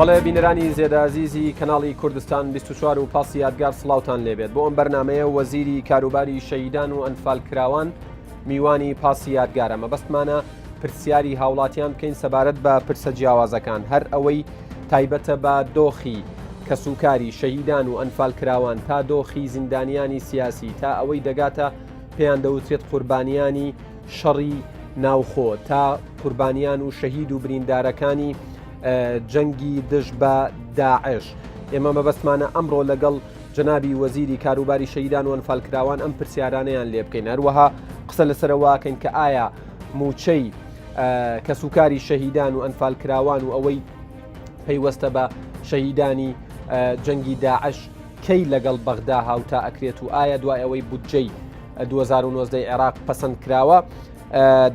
بەڵێ بینەرانی زێدازیزی کەناڵی کوردستان 24 و پاسی یادگار سڵاوتان لێبێت. بۆ ئەم بەرنمەیە وەزیری کاروباری شەهیدان و ئەنفالکراوان میوانی پاسی یادگارە. مەبەستمانە پرسیاری هاوڵاتیان بکەین سەبارەت بە پرسە جیاوازەکان، هەر ئەوەی تایبەتە بە دۆخی کەسوکاری شەهیدان و ئەنفالکراوان تا دۆخی زیندانیانی سیاسی، تا ئەوەی دەگاتە پێیان دەوترێت قوربانیانی شەڕی ناوخۆ، تا قوربانیان و شەهید و بریندارەکانی جەنگی دژ بە داعش. ئێمە مەبەستمانە ئەمڕۆ لەگەڵ جەنابی وەزیری کاروباری شەهیدان و ئەنفالکراوان ئەم پرسیارانەیان لێ بکەین، هەروەها قسە لەسەرەوەکەین کە ئایا موچەی کەسوکاری شەهیدان و ئەنفالکراوان و ئەوەی پەیوەستە بە شەهیدانی جەنگی داعش کەی لەگەڵ بەغدا هاوتا ئەکرێت و ئایا دوای ئەوەی بودجەی 2019 عێراق پەسەند کراوە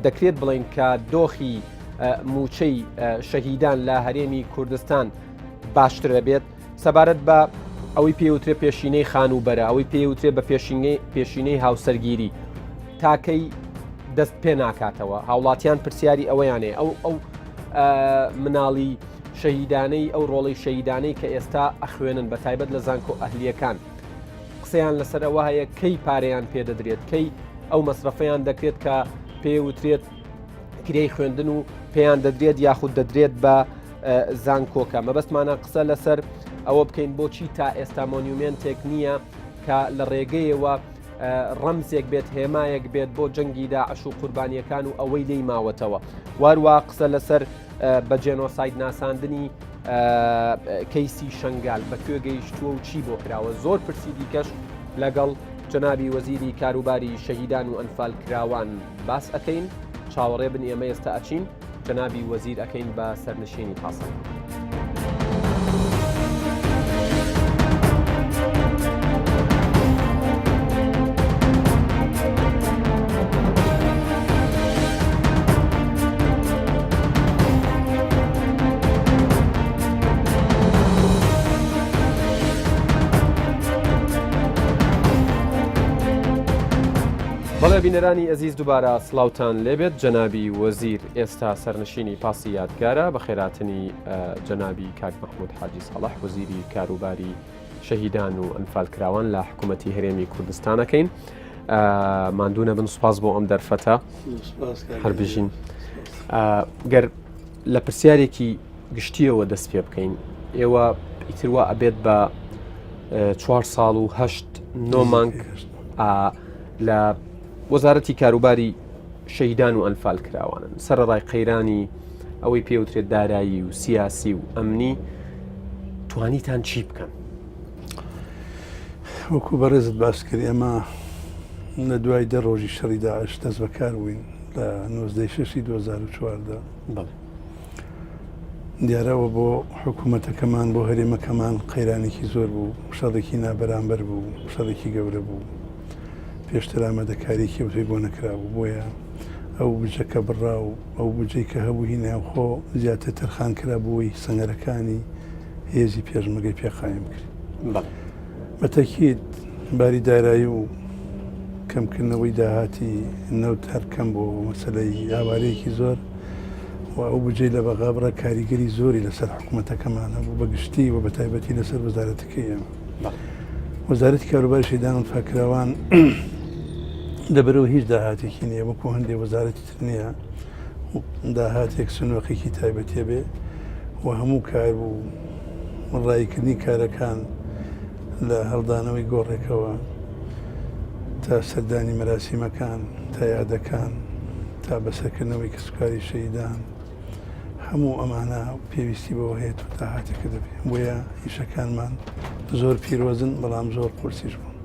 دەکرێت بڵین کە دۆخی موچەی شەهیدان لە هەرێمی کوردستان باشترە بێت سەبارەت بە ئەوەی پێوترێ پێشینەی خانوبەرە، ئەوەی پێوترێ بە پێشینەی هاوسەرگیری تاکەی دەست پێ ناکاتەوە. هاوڵاتیان پرسیاری ئەوەیانێ ئەو مناڵی شەهیدانەی ئەو ڕۆڵی شەهیدانەی کە ئێستا ئەخوێنن بە تایبەت لە زانکۆ ئەهلیەکان قسەیان لەسەرەوە هەیە کەی پارەیان پێدەدرێت، کەی ئەو مەسرەفەیان دەکرێت کە پێوترێت کرێی خوێندن و پێیان دەدرێت یاخود دەدرێت بە زانکۆکە. مەبەستمانە قسە لەسەر ئەوە بکەین بۆچی تا ئێستا مۆنیومنتێک نییە کە لە ڕێگەیەوە ڕەمزێک بێت، هێمایەک بێت بۆ جەنگی داعش و قوربانیەکان و ئەوەی لێی ماوەتەوە. وارووا قسە لەسەر بە جێنۆساید ناساندنی کەیسی شەنگال بەکوێ گەیشتووە و چی بۆ کراوە. زۆر پرسی دیکەش لەگەڵ جەنابی وەزیری کاروباری شەهیدان و ئەنفالکراوان باس ئەەکەین. چاوەڕێ بن ئێمە ئێستا ئەچین جەنابی وەزیر ئەەکەین بە سەرنشینی پاسەند. بەڵێ بینەرانی ئەزیز دووبارە سڵاوتان لێبێت. جەنابی وەزیر ئێستا سەرنشینی پاسی یادگارە بە خێراتنی جەنابی کاک مەحموود حاجی ساڵح وەزیری کاروباری شەهیدان و ئەنفالکراوان لە حکوومەتی هەرێمی کوردستانەکەین. ماندوونە بن سوپاس بۆ ئەم دەرفەتە هەربژین. گەر لە پرسیارێکی گشتیەوە دەست پێ بکەین، ئێوە ئیتروا ئەبێت بە 4 ساڵ و 8 مانگ لە وەزارەتی کاروباری شەهیدان و ئەنفالکراوانن سەرڕای قەیرانی ئەوەی پێوترێت دارایی و سیاسی و ئەمنی توانیتان چی بکەن؟ وەکو بەڕێزت باس کرد، ئێمە لە دوای 10 ڕۆژی شەڕی داعش دەست بەکار بووین لە 19/6 2014. دیارەوە بۆ حکوومەتەکەمان بۆ هەرێمەکەمان قەیرانێکی زۆر بوو، شەڕێکی نابەرامبەر بوو، شەڕێکی گەورە بوو، پێشتر ئامادەکاریکی ئەوتەی بۆ نەکرابوو. بۆیە ئەو بجەکە بڕا و ئەو بجەی کە هەبوو هی ناوخۆ زیاتر تەرخان کرا بۆی سەنگەرەکانی هێزی پێشمەرگەی پێقایم کرد. بەتەکید باری دارایی و کەمکردنەوەی داهاتی نەوت هەرکەم بۆ مەسەلەی ئاوارەیەکی زۆر و ئەو بجەی لە بەغا بڕا کاریگەری زۆری لەسەر حکوومەتەکەمانە بوو بەگشتی و بە تایبەتی لەسەر وەزارەتەکەی ئێمە. وەزارەتی کاروباری شەهیدان و ئەنفالکراوان لەبەرەوە هیچ داهاتێکی نییە، وەکو هەندێک وەزارەتی تر نییە داهاتێک سنووەقێکی تایبەتێ بێ و هەموو کار بوو ڕایکردنی کارەکان لە هەڵدانەوەی گۆڕێکەوە تا سەردانی مەراسیمەکان تا یادەکان تا بەسەرکردنەوەی کەسوکاری شەهیدان هەموو ئەمانە پێویستی بەوە هەیە و داهاتێکە دەبێت. بۆیە ئیشەکانمان زۆر پیرۆزن بەڵام زۆر قورسیش بوون.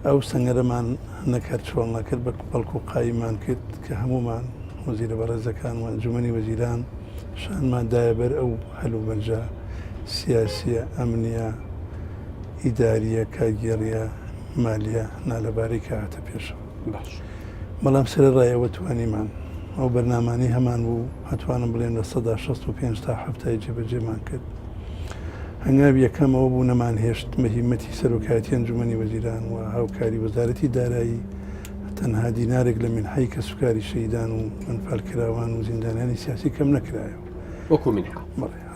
ئەو سەنگەرەمان نەکرد چۆڵ نەکرد بە بەڵکو قایمان کرد کە هەمومان وەزیرە بەڕێزەکان و ئەنجومەنی وەزیران شانماندایە بەر ئەو هەلومەرجە سیاسیە، ئەمنیە، ئیداریە، کاگێڕیە، مالیە نالەبارەی کە هاتە پێشەوە. بەڵام سەرەڕایەوە توانیمان ئەو بەرنامانی هەمان بوو هەتوانم بڵێن لە 165 تا 70 جێبەجێمان کرد. هەنگاوی یەکەمەوە بوو نەمان هێشت مەهمەتی سەرۆکایەتی ئەنجومەنی وەزیران و هاوکاری وەزارەتی دارایی تەنها دینارێک لە منحەی کەسوکاری شەهیدان و ئەنفالکراوان و زیندانیانی سیاسی کەم نەکرایەوە. وەکو منحە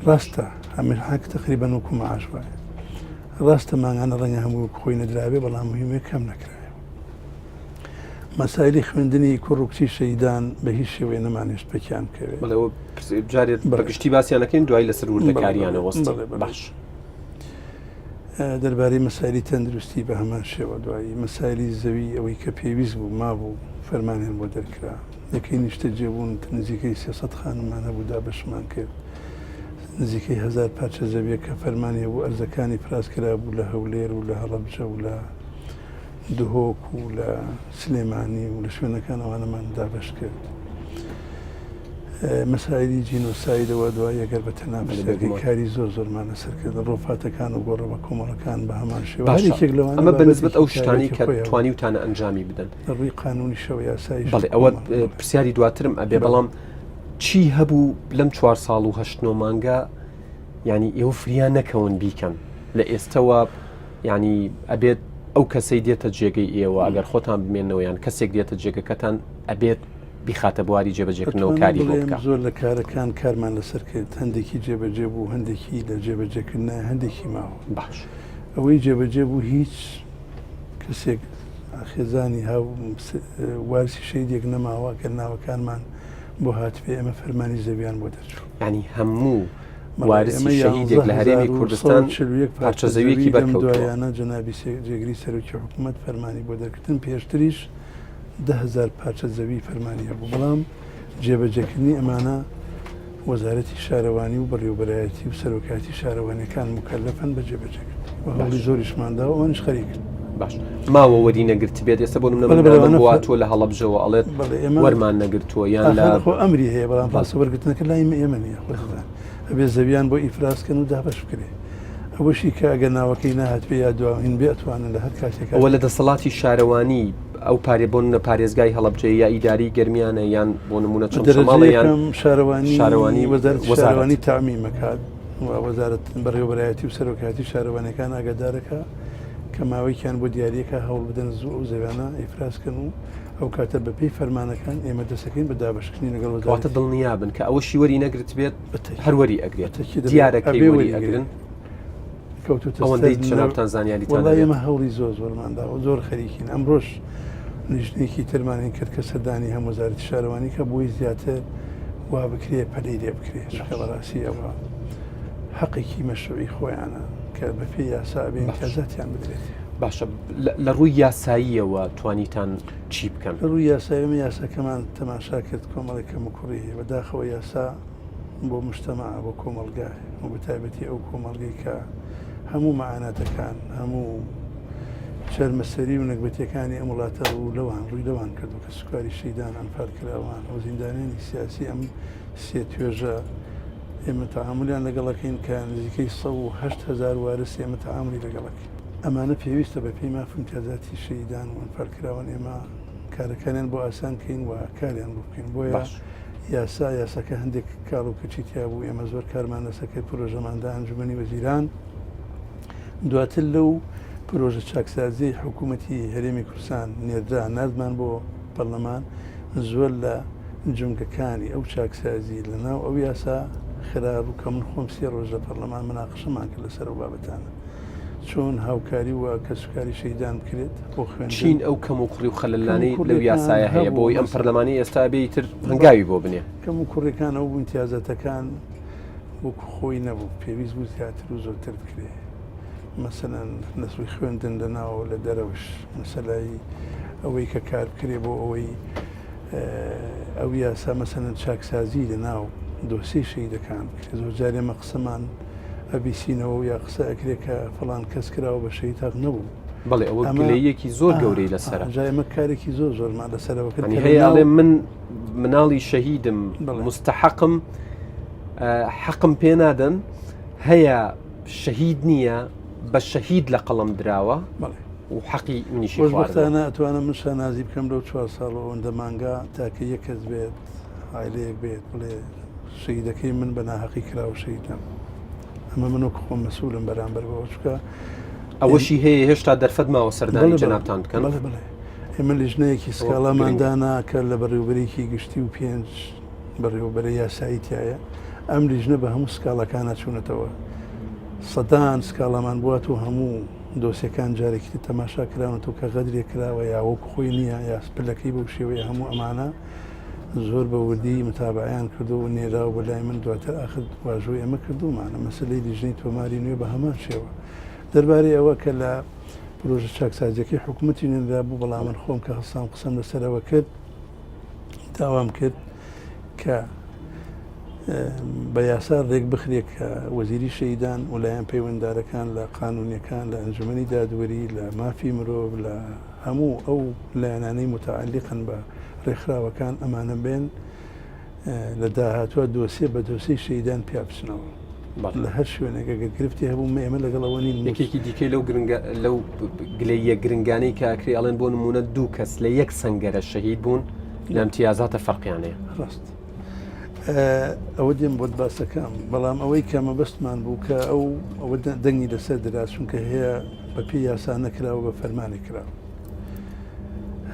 ڕاستە هەمێ تقریبا وەکو مەعاش وایە ڕاستە ماگانە ڕەنگە هەموو خۆی نەدراوێ بەڵام مهمە کەم نەکرایەوە مەسایلی خوێندنی کوڕ و کچی شەیدان بە هیچ شێوەیە نەمانێشت پێکیان بکەوێت بەڵێ جارێت بەگشتی باسییانەکەین دوای لەسەر وردەکاریانە وەست باش دەربارەی مەسایلی تەندروستی بە هەمان شێوە دوایی مەسایلی زەوی ئەوەی کە پێویست بوو مابوو فەرمانیان بۆ دەرکرا یەکەی نیشتە جێبوون نزیکەی 300 خانمان هەبوو دابەشمان کرد نزیکەی 1000 پارچە زەویە کە فەرمانیە بوو ئەرزەکانی فراسکرا بوو لە هەولێر و لە هەڵەبجە و لە دهۆک و لە سلێمانی و لە شوێنەکان ئەوانەمان دابەش کرد مەسایلی جینۆسایدەوە دوای ئەگەر بە تەنابەتی کاری زۆر زۆرمانە سەرکرد ڕۆفاتەکان و گۆڕەوە کۆمەڵەکان بە هەمان شێوە ئەمە بەنسبەت ئەو شتانی کە توانی وتانە ئەنجامی بدەن ڕووی قانونی شەوە یاسایی بەڵێ ئەوە پرسیاری دواترم ئەبێ بەڵام چی هەبوو لەم 4 ساڵ و 8 مانگە ینی ئێوە فریان نەکەون بیکەن لە ئێستەوە ینی ئەبێت ئەو کەسەی دێتە جێگەی ئێوە ئەگەر خۆتان بمێنەوە یان کەسێک دێتە جێگەکەتان ئەبێت بیخاتە بواری جێبەجێکردنەوە کاری بۆ بکە زۆر لە کارەکان کارمان لەسەر کرد هەندێکی جێبەجێ بوو هەندێکی لە جێبەجێکردن هەندێکی ماوە باش ئەوەی جێبەجێ بوو هیچ کەسێک خێزانی هاو وارسی شەیدێک نەماوە کە ناوەکانمان بۆ هاتوێ ئەمە فەرمانی زەویان بۆ دەرچوو ینی هەموو وارسی شەهیدێک لە هەرێمی کوردستان پارچە زەویەکی بەردوایانە جەنابی جێگری سەرۆکی حکوومەت فەرمانی بۆ دەرکردن پێشتریش 10,000 پارچە زەوی فەرمانیە بوو بەڵام جێبەجێکردنی ئەمانە وەزارەتی شارەوانی و بەڕێوەبەرایەتی و سەرۆکاتی شارەوانیەکان مکەلەفەن بە جێبەجێکرد هەوڵی زۆریشماندا و ئەوانش خەریکرد باش ماوە وەری نەگرت بێت ئێستا بۆ نمونە بواتوە لە هەڵەبجەوە ئەڵێت وەرمان نەگرتووە یان لە خۆ ئەمری هەیە بەڵام پاسەوەرگرتنەکە لای ئێمە نییە خۆتان ئەبێ زەویان بۆ ئیفراسکەن و دابەش بکرێ ئەوەشی کە ئەگەر ناوەکەی ناهاتوێ یا دواهین بێتوانن لە هەر کاتێک ئەوە لە دەسەڵاتی شارەوانی ئەو پارێبوون پارێزگای هەڵەبجە یا ئیداری گەرمیانە یان بۆ نمونە چۆنماڵە یان شارەوانی وەزارەتی تامیمەکات وەزارەت بەڕێوەبەرایەتی و سەرۆکاتی شارەوانەکان ئاگادارەکە کە ماوەیەکیان بۆ دیارەکە هەوڵ بدەن زوو ئەو زەویانە ئیفراسکەن و ئەو کاتە بەپێی فەرمانەکان ئێمە دەسەکەین بە دابەشکردنی لەگەڵ واتە دڵنیابن کە ئەوە شیوەری نەگرت بێت هەروەری ئەگرێت دیارەکەی وەری ئەگرن ئەوەندەی چنابتان زانیاری ئێمە هەوڵی زۆرماندا و زۆر خەریکین ئەمڕۆژ نیشتێکی ترمانین کرد کە سەردانی هەم وەزارەتی شارەوانی کە بۆی زیاتر وا بکرێ پەلەی لێ بکرێت کە بەڕاستی ئەوە حەقێکی مەشروعی خۆیانە کە بەپێی یاسا بێ ئیمتیازاتیان بدرێت باشە لە ڕووی یاساییەوە توانیتان چی بکەن لە ڕووی یاساییمە یاساکەمان تەماشا کرد کۆمەڵێک کەم و کوڕی هەیە بەداخەوە یاسا بۆ مجتەمع بۆ کۆمەڵگای و بەتایبەتی ئەو کۆمەڵگەی کە هەموو مەعاناتەکان هەموو شەرمەسەری و نەکبەتیەکانی ئەم وڵاتە و لەوان ڕووی لەوان کردو کە سوکاری شەیدان ئەنفال کراوان و زیندانێنی سیاسی ئەم سێ توێژە ئێمە تەعاملیان لەگەڵەکەین کە نزیکەی 108,000 وارس ئێمە تەعاملی لەگەڵەکەین ئەمانە پێویستە بە پێی مافی امتیازاتی شەیدان و ئەنفال کراوان ئێمە کارەکانیان بۆ ئاسان کەین و کاریان بۆ بکەین بۆیە یاساکە هەندێک کاڵ و کەچی تیا بوو ئێمە زۆر کارمان لەسەکەی پرۆژەماندا ئەنجومەنی وەزیران دواتر لەو پرۆژە چاکسازی حکوومەتی هەرێمی کوردستان نێردرا نردمان بۆ پەرلەمان زۆر لە جنگەکانی ئەو چاکسازی لەناو ئەو یاسا خراب و کە من خۆم 3 ڕۆژ لە پەرلەمان مناقشەمان کرد لەسەر ئەو بابەتانە چۆن هاوکاری و کە سوکاری شەیدان بکرێت بۆ خوێندن چین ئەو کەم و کوڕی و خەلەلانەی لەو یاسایە هەیە بۆی ئەم پەرلەمانی ئێستا بێتتر هەنگاوی بۆ بنێ کەم و کوڕەکان ئەو امتیازاتەکان وەکو خۆی نەبوو پێویست بوو زیاتر و زۆرتر بکرێت مەسەلەن نەسوی خوێندن لەناوە لە دەرەوش مەسەلایی ئەوەی کە کار بکرێ بۆ ئەوەی ئەو یاسا مەسەلەن چاکسازی لەناو دۆسی شەیدەکان زۆر جارێ مە قسەمان ئەبیسینەوە و یا قسە ئەکرێ کە فڵان کەس کراوە بە شەید تاق نەبوو بەڵێ ئەوە گلەیەکی زۆر گەورەی لەسەر ئەمە کارێکی زۆرمان لەسەرەوە کرد هەیەڵێ من مناڵی شەهیدم مستحقم حەقم پێ نادەن هەیە شەهید نییە بە شەهید لە قەڵم دراوە و حەقی منیشی وەختانە ئەتوانم من شانازی بکەم لەو 4 ساڵەوە ئەوەندە مانگا تاکە یەک کەس بێت عایلەیەک بێت بڵێ شەهیدەکەی من بە ناحەقی کراوە شەهیدم ئەمە منۆ خۆم مەسئولم بەرامبەر بەوە چکە ئەوەشی هەیە هێشتا دەرفەت ماوە سەردانی جەنابتان بکەن ئێمە لیژنەیەکی سکاڵاماندانا کە لە بەڕێوەبەرێکی گشتی و 5 بەڕێوەبەرە یاسایی تایە ئەم لیژنە بە هەموو سکاڵەکانە چوونەتەوە سەدان سکاڵامان بوات و هەموو دۆسیەکان جارێکی تەماشا کراونەوە کە غەدرێک کراوە یا وەک خۆی نییە یا پلەکەی بەو شێوەیە هەموو ئەمانە زۆر بە وردی متابعیان کردو و نێراوە بە لای من دواتر ئاخر واژۆی ئەمە کردومانە مەسلەی لیژنەی تۆماری نوێ بە هەمان شێوە دەربارەی ئەوە کە لە پرۆژە چاکسازیەکەی حکوومەتی نوێنرا بوو بەڵام من خۆم کە هەستام قسەم لەسەرەوە کرد داوام کرد کە بە یاسا ڕێک بخرێت کە وەزیری شەیدان وەلایەن پەیوەنددارەکان لە قانونیەکان لە ئەنجومەنی دادوەری لە مافی مرۆڤ لە هەموو ئەو لایەنانەی متعلقن بە ڕێکخراوەکان ئەمانە بێن لە داهاتوە دۆسیە بە دۆسی شەیدان پیا بچنەوە لە هەر شوێنێک ئەگەر گرفتی هەبوو ئێمە لەگەڵەوە نین. یەکێکی دیکەی لەو گلەیە گرنگانەی کاکری ئەڵێن بۆ نمونە دوو کەس لە یەک سەنگەرە شەهید بوون لە امتیازاتە فەرقیانەیە. ڕاست ئەوە دێم بۆ باسەکەم بەڵام ئەوەی کە مەبەستمان بوو کە ئەوە دەنگی لەسەر دەرا چونکە هەیە بە پێی یاسا نەکراوە بە فەرمانی کراوە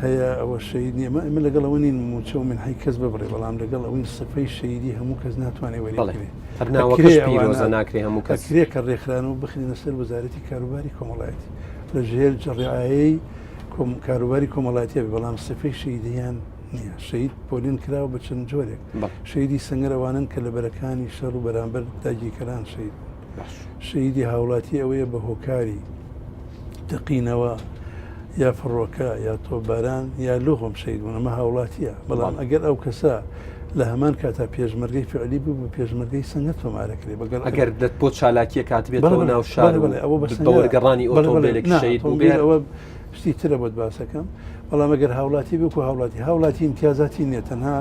هەیە ئەوە شەهید نیە ئێمە لەگەڵەوە نین موچە و من هەی کەس ببڕێ بەڵام لەگەڵ ئەوەی سفەی شەیدی هەموو کەس ناتوانێت وەریگرێ هەرناوەکەشپیرۆزە ناکرێ هەموو کەس کرێ کە ڕێکخرانەوە بخرینە سەر وەزارەتی کاروباری کۆمەڵایەتی لە ژێر ڕێعایی کاروباری کۆمەڵایەتیە بەڵام سفەی شەیدیان نییە. شەید پۆلین کراوە بە چەند جۆرێک شەیدی سەنگەرەوانن کە لە بەرەکانی شەڕ و بەرامبەر داگیرکەران شەید شەیدی هاوڵاتی ئەوەیە بە هۆکاری تەقینەوە یا فڕۆکە یا تۆباران یا لۆغم شەید بوون ئەمە هاوڵاتیە بەڵام ئەگەر ئەو کەسە لە هەمان کاتا پێشمەرگەی فعلی بوو بە پێشمەرگەی سەنگەر تۆمارەکرێ ئەگەر دەت بۆ چالاکیە کاتبێتەوە ناو شار بەوەرگەڕانی ئۆتۆمبیلێک شەید بوو ئەوە شتی ترە بۆت باسەکەم بەڵام ئەگەر هاوڵاتی بکو هاوڵاتی امتیازاتی نیە تەنها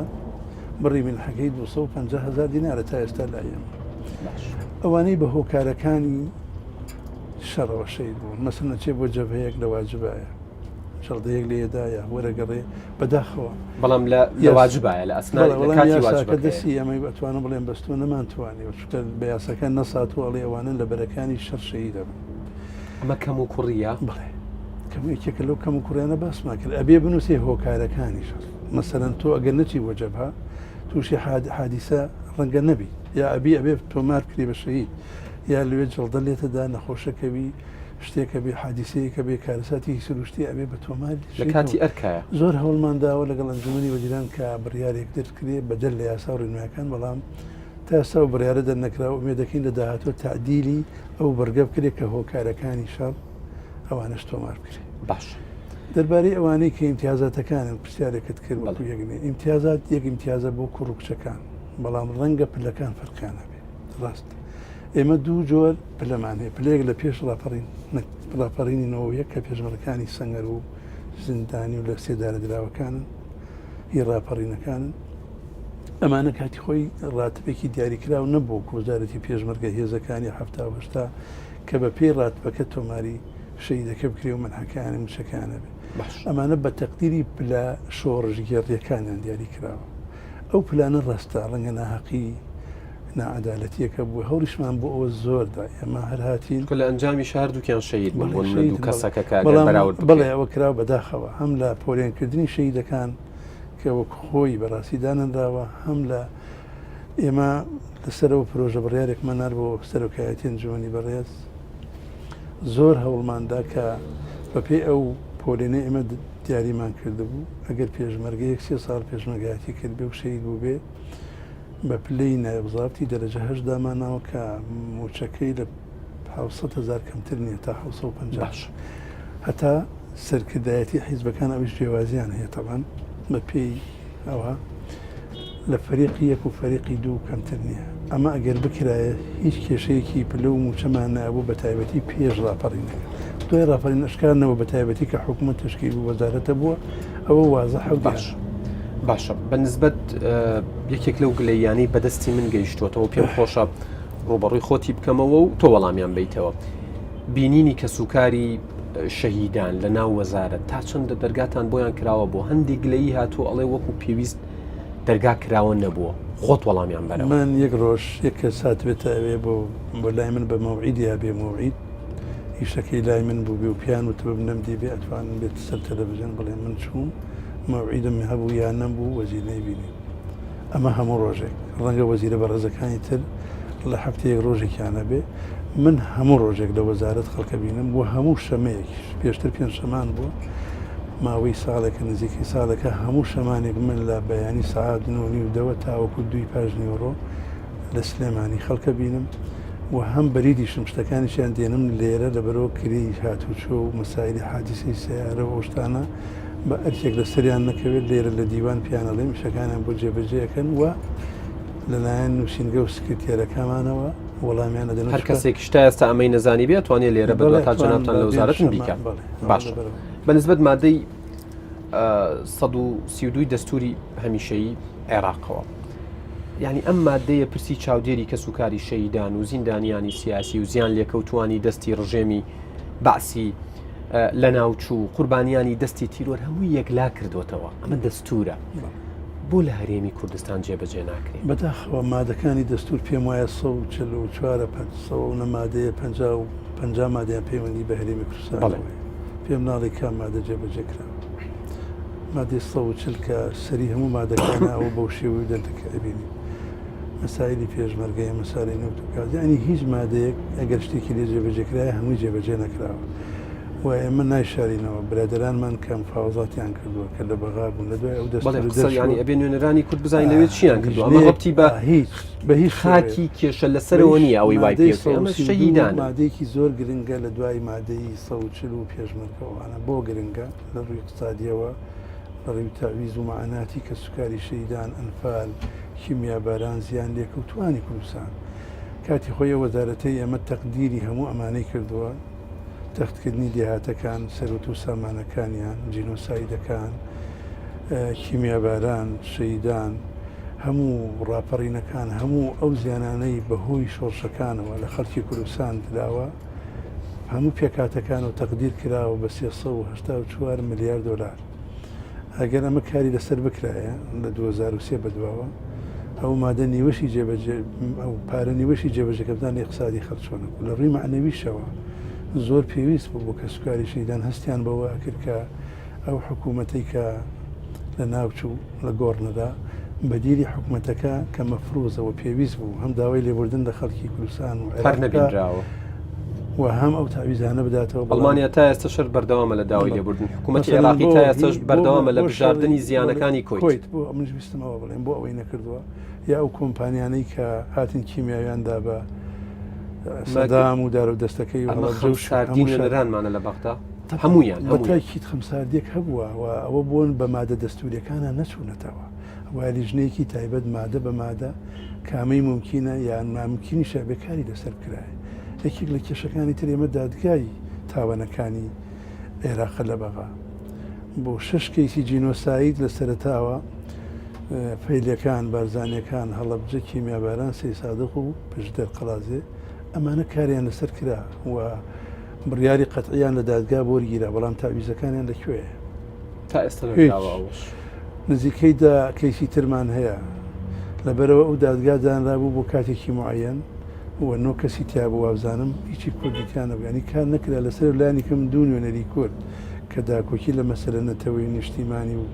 بڕی من حەکەی 250,000 دینارە تا ئێستا لایەن ئەوانەی بە هۆکارەکانی شەڕەوە شەید بوون مەسەڵەن نەچێ بۆ جەبهەیەک لە واجبایە شەڵدەیەک لێدایە وەرەگەڕێ بەداخەوە بەڵام لە واجبایە لە ئەسناکە دەستی ئەمەی بەتوانە بڵێن بەستۆ نەمانتوانی چکە بە یاسەکان نەساتوەڵێ ئەوانن لە بەرەکانی شەڕ شەهید دەبن ئەمە کەم و کوڕیە بڵێ کەمێکێکە لەو کەم و کوڕیانە باسما کرد ئەبێ بنووسێ هۆکارەکانی شەڕ مەسەرەن تۆ ئەگەر نەچی بۆ جەبهە تووشی حادیسە ڕەنگە نەبی یا ئەبێ تۆمار کری بە شەهید یا لەوێ جەڵدە لێتەدا نەخۆشەکەوی شتێکە بێ حادیسەیەکە بێ کارەساتی سروشتی ئەبێ بە تۆمار لە کاتی ئەرکایە زۆر هەوڵمانداوە لەگەڵ ئەنجومەنی وەزیران کە بڕیارێک دەرکرێ بەدەل لە یاسا و ڕێنمایەکان بەڵام تا ئێستا و بڕیارە دەرنەکراوە ئومێ دەکەین لە داهاتوە تعدیلی ئەو بەرگە بکرێت کە هۆکارەکانی شەڕ ئەوانەش تۆمار بکرێت. باش دەربارەی ئەوانەی کە ئیمتیازاتەکانن پرسیارێکت کرد وەکو یەکنێ ئیمتیازات یەک ئیمتیازە بۆ کوڕ و کچەکان بەڵام ڕەنگە پلەکان فەرقیانە بێت ڕاست ئێمە دوو جۆر پلەمان هەیە پلەیەک لە پێش ڕاپەڕینەوە یەک کە پێشمەرەکانی سەنگەر و زیندانی و لە سێدارە دراوەکانن هی ڕاپەڕینەکانن ئەمانە کاتی خۆی ڕاتبێکی دیاریکراو نەبوو وەزارەتی پێشمەرگە هێزەکانی هەفتا کە بە پێی ڕاتبەکە تۆماری شەیدەکە بکرێ و منحەکانی مشەکانە بێت ئەمانە بە تەقدیری پلە شۆڕژگەڕیەکانیان دیاری کراوە ئەو پلانە ڕاستە ڕەنگە ناحەقی نائەدالەتیەکە بوو هەوریشمان بۆ ئەوە زۆردا ئێمە هەر هاتین لە ئەنجامی شار دووکیان شەهید بوون دوو کەسەکە بەڵێ ئەوە کراوە بەداخەوە هەم لە پۆلیانکردنی شەیدەکان کە وەک خۆی بەڕاستی دانراوە هەم لە ئێمە لەسەرەوە پرۆژە بڕیارێکمان نار بۆ سەرۆکایەتی ئەنجومەنی بەڕێز زۆر هەوڵماندا کە بەپێی ئەو پۆلێنە ئێمە دیاریمان کردبوو ئەگەر پێشمەرگەیەک 3 ساڵ پێشمەرگایەتی کرد بێ و شەهید بوو بێ بە پلەی نایبزارتی دەرەجە 8 داماناوە کە موچەکەی لە 700,000 کەمتر نییە تا 750 هەتا سەرکردایەتی حیزبەکان ئەویش جێوازیان هەیە تەبان بە پێی ئەوە لە فەریقی یەک و فەریقی دوو کەمتر نییە ئەمە ئەگەر بکرایە هیچ کێشەیەکی پلە و موچەمان نابوو بە تایبەتی پێش ڕاپەڕینەکە دوای ڕاپەڕین ئەشکارنەوە بە تایبەتی کە حکوومەت تشکیل و وەزارەتە بووە ئەوە وازەح و باشە بەنسبەت یەکێک لەو گلەیانەی بەدەستی من گەیشتوتەوە پێم خۆشە ڕۆبەڕووی خۆتی بکەمەوە و تۆ وەڵامیان بیتەوە بینینی کە سوکاری شەهیدان لە ناو وەزارەت تا چەندە دەرگاتان بۆیان کراوە بۆ هەندێک گلەیی هاتووە ئەڵێ وەکو پێویست دەرگا کراوە نەبووە خۆت وەڵامیان بەرە من یەک ڕۆژ یەک کەس هاتوێتە ئەوێ بۆ لای من بە مەوعیدیا بێ مەوعید ئیشەکەی لای من بوو بێ و پیان وتە بنەمدی بێ ئەتوانن بێت سەر تەلەڤیزیۆن بڵێ من چووم مەوعیدم هەبوو یان نەبوو وەزیر نەیبینی ئەمە هەموو ڕۆژێک ڕەنگە وەزیرە بەڕێزەکانی تر لە هەفتەیەک ڕۆژێکیانە بێ من هەموو ڕۆژێک لە وەزارەت خەڵکە بینم و هەموو شەمەیەکی پێشتر پێنج شەمان بووە ماوەی ساڵێکە نزیکی ساڵەکە هەموو شەمانێک من لە بەیانی ساعات 9:30 تاوەکو 2 پاش نیوەڕۆ لە سلێمانی خەڵکە بینم و هەم بەریدیشم شتەکانیشیان دێنم لێرە لەبەرەوە کری هاتوچۆ و مەسایلی حادیسی سیارە و شتانە بە ئەرکێک لە سەریان نەکەوێت لێرە لە دیوان پیانەڵێ شەکانیان بۆ جێبەجێەکەن و لەلایەن نووسینگە و سکرتێرەکەمانەوە وەڵامیان دەن هەر کەسێک شتا ئێستا ئەمەی نەزانی بێت توانێت لێرە بڵێت تا جەنابتان لە وەزارەتن بیکات باش بەنسبەت مادەی 132 دەستوری هەمیشەیی عێراقەوە یعنی ئەم مادەیە پرسی چاودێری کەس و کاری شەیدان و زیندانیانی سیاسی و زیان لێکەوتوانی دەستی ڕژێمی باسی لە ناوچوو قوربانیانی دەستی تیرۆر هەمووی یەکلا کردوتەوە ئەمە دەستورە بۆ لە هەرێمی کوردستان جێبەجێ ناکرێت بەداخەوە مادەکانی دەستور پێم وایە 144 مادەیە 50 مادەیان پەیوەندی بە هەرێمی کوردستان پێم ناڵی کام مادە جێبەجێکرا مادەی 140 کە سەری هەموو مادەکانە ئەوە بەو شێوەی دەردەکە ئەبینی مەسایلی پێشمەرگەیە مەسالی نەوتکات ینی هیچ مادەیەک ئەگەر شتێکی لێ جێبەجێکرایە هەمووی جێبەجێ نەکراوە و ئێمە نایشارینەوە برادرانمان کەم فاوزاتیان کردووە کە لە بەغا بوون لە دوای ئەو دەستانی ئەبێ نوێنەرانی کورد بزانین لەوێت چیان کردووە ئەمە ڕەبتی بە هیچ خاکی کێشە لەسەرەوە نییە ئەوەی وای پێ ئەمە شەهیدان مادەیەکی زۆر گرنگە لە دوای مادەی 140 و پێشمەرگەوانە بۆ گرنگە لە ڕووی اقتصادیەوە لە ڕێی تاویز و معناتی کە سوکاری شەیدان ئەنفال کیمیا باران زیان لێکەوتوانی کوردستان کاتی خۆی وەزارەتەی ئەمە تەقدیری هەموو ئەمانەی کردووە تەختکردنی دێهاتەکان سەرۆت و سامانەکانیان جینۆسایدەکان کیمیا باران شەیدان هەموو ڕاپەڕینەکان هەموو ئەو زیانانەی بەهۆی شۆڕشەکانەوە لە خەڵکی کوردستان دراوە هەموو پێکاتەکان و تەقدیر کراوە بە 384 ملیارد دلار ئەگەر ئەمە کاری لەسەر بکرایە لە 2023 بەدواوە ئەو مادە نیوەشی جێبەجێ ئەو پارە نیوەشی جێبەجێکردنی اقتصادی خەڵچۆنە لە ڕووی معنەویشەوە زۆر پێویست بوو بۆ کە سوکاری شەیدان هەستیان بەوە ئەکرد کە ئەو حکوومەتەی کە لە ناوچوو لە گۆڕنەدا بەدیری حکوومەتەکە کە مەفرۆزەوە پێویست بوو هەم داوای لێبوردن لە خەڵکی کوردستان و نەبینراوە و هەم ئەو تاویزانە بداتەوە ئەڵمانیا تا ئێستا شەر بەردەوامە لە داوای لێبوردن حکوومەتی عێراقی تا ئێستاش بەردەوامە لە بژاردننی زیانەکانی کۆیت بۆ منش ویستمەوە بڵێن بۆ ئەوەی نەکردووە یا ئەو کۆمپانیانەی کە هاتن کیمیاویاندا بە سەدام و دار و دەستەکەی ساردینەرانمانە لە بەغدا هەمویان بەتاکیت خەمساردێک هەبووە و ئەوە بوون بە مادە دەستوریەکانە نەچوونەتەوە وای لیژنەیەکی تایبەت مادە بە مادە کامەی ممکنە یان ناممکنیشە بێکاری لەسەر کرایە یەکێک لە کێشەکانی تر ئێمە دادگای تاوانەکانی عێراق لە بەغا بۆ 6 کەیسی جینۆساید لە سەرتاوە فەیلەکان بارزانیەکان هەڵەبجە کیمیاباران سەی سادق و پشدەر قەڵازێ ئەمانە کاریان لەسەر کرا و بڕیاری قەتعیان لە دادگا بۆرگیرا بەڵام تاویزەکانیان لەکوێ تا ئێستا نزیکەی دا کەیسی ترمان هەیە لەبەرەوە ئەو دادگا دانرابوو بۆ کاتێکی معەن و نۆ کەسی تیا بۆ وابزانم هیچی کوردیتیانە ینی کار نەکرا لەسەر لایەنێکم دوو نوێنەری کورد کە داکۆکی لە مەسەلە نەتەوەی نیشتیمانی و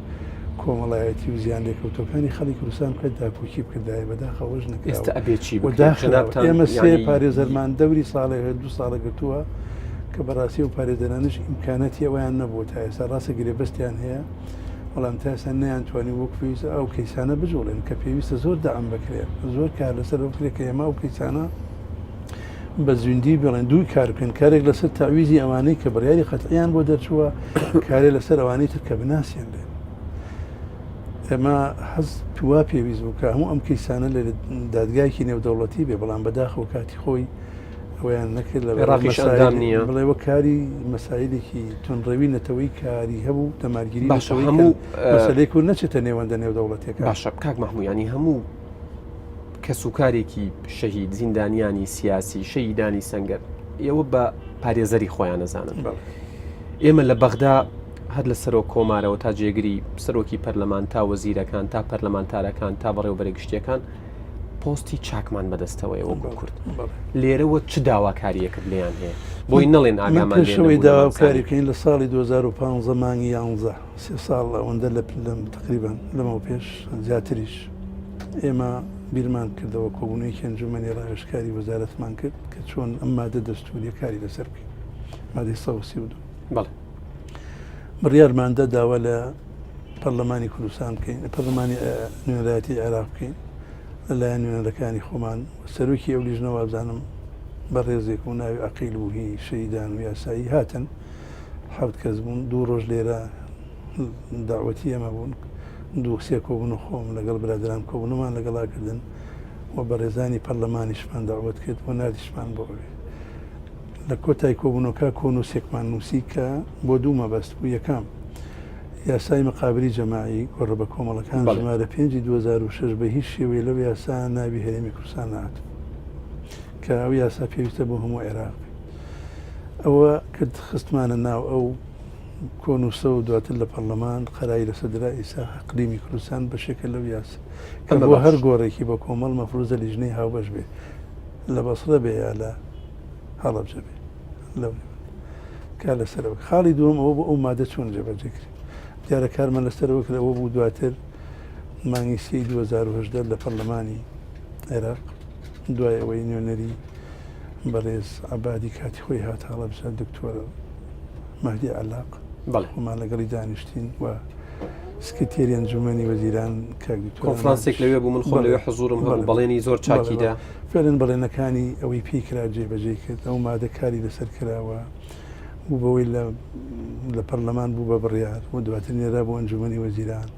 کۆمەڵایەتی و زیان لێکەوتەکانی خەڵی کوردستان بکات داکۆکی بکردای بەداخەوەش ئێستا ئەبێچی ئێمە سێ پارێزەرمان دەوری ساڵێک 2 ساڵە گرتووە کە بەڕاستی و پارێزەرانش ئیمکانەتی ئەویان نەبوو تا ئێستا ڕاستە گرێبەستیان هەیە بەڵام تا ئێستا نەیانتوانی وەک پێویستە ئەو کەیسانە بجوڵێن کە پێویستە زۆر دەعەم بکرێت زۆر کار لەسەر بکرێت کە ئێمە ئەو کەیسانە بە زویندی بڵێن دووی کار بکەن کارێک لەسەر تاویزی ئەوانەی کە بڕیاری قەتعیان بۆ دەرچووە کارێک لەسەر ئەوانەی تر کە بناسیێن لێن ئێمە حەز توا پێویست بوو کە هەموو ئەم کەیسانە لە دادگایکی نێودەوڵەتی بێ بەڵام بەداخەوە کاتی خۆی ئەویان نەکرد لە بڵێوە کاری مەسایلێکی تونڕەوی نەتەوەی کاری هەبوو دەمارگیری هەموو مەسەلەی و نەچێتە نێوەندە نێودەوڵەتێکە باشە کاک مەحموودیانی هەموو کەسوکارێکی شەهید زیندانیانی سیاسی شەهیدانی سەنگەر ئێوە بە پارێزەری خۆیان نەزانن ئێمە لە بەغدا هەر لە سەرۆک کۆمارەوە تا جێگری سەرۆکی پەرلەمان تا وەزیرەکان تا پەرلەمانتارەکان تا بەڕێوەبەرگشتیەکان پۆستی چاکمان بەدەستەوەی وەکو کورد لێرەوە چ داواکاریەکە لیان هەیە بۆی نەڵێن ئاگامانشەوەی داواکاری بکەین لە ساڵی 2015 مانگی 11 سێ ساڵ ئەوەندە لە تقریبان لەمەوە پێش زیاتریش ئێمە بیرمان کردەوە کۆبوونەیەکی ئەنجومەنی ڕاوێژکاری وەزارەتمان کرد کە چۆن ئەم مادە دەستوریە کاری لەسەر بکەین مادەی 132 بەڵێ بڕیارماندا داوا لە پەرلەمانی کوردستان بکەین پەرلەمانی نوێنەرایەتی عێراق بکەین لەلایەن نوێنەرەکانی خۆمان سەرۆکی ئەو لیژنەوە بزانم بەڕێزێک و ناوی عەقیل بووهی شەیدان و یاسایی هاتن حەوت کەس بوون دوو ڕۆژ لێرە داوەتی ئەمە بوون دوو سێ کۆبوون و خۆم لەگەڵ برادران کۆبوونمان لەگەڵاکردن و بەڕێزانی پەرلەمانیشمان داوەت کرد و نادیشمان بۆ ئەوێ لە کۆتای کۆبوونەکە کۆنووسێکمان نووسی کە بۆ دوو مەبەست بوو یەکەم یاسای مقابلی جەماعی گۆڕە بە کۆمەڵەکان ژمارە 5 2006 بە هیچ شێوەیە لەو یاسا ناوی هەرێمی کوردستان نهات کە ئەو یاسا پێویستە بۆ هەموو عێراق ئەوە کرد خستمانە ناو ئەو کۆنووسە و دواتر لە پەرلەمان قەرایی لەسەدرا ئیسا حقلیمی کوردستان بەشێکە لەو یاسا کە بۆ هەر گۆڕێکی بە کۆمەڵ مەفروزە لیژنەی هاوبەش بێ لە بەسڕە بێ یا لە هەڵەبجە بێ لەو کا لەسەرەوە خاڵی دووەم ئەوە بۆ ئەو مادە چۆن جێبەجێکری دیارە کارمان لەسەرەوە کرد ئەوە بوو دواتر مانگی سی 2010 لە پەرلەمانی عێراق دوای ئەوەی نوێنەری بەڕێز عەبادی کاتی خۆی هات هەڵەبجە دکتۆرە مەهدی عەلاق خۆمان لەگەڵی دانیشتین و سکرتێری ئەنجومەنی وەزیران کاک دکتۆر کۆنفرانسێک لەوێ بوو من خۆم لەوێ حزورم هەبوو بەڵێنی زۆر چاکیدا فعلەن بەڵێنەکانی ئەوەی پێی کرا جێبەجێ کرد ئەو مادە کاری لەسەر کراوە بوو بەوەی لە پەرلەمان بوو بە بڕیار و دواتر نێرا بۆ ئەنجومەنی وەزیران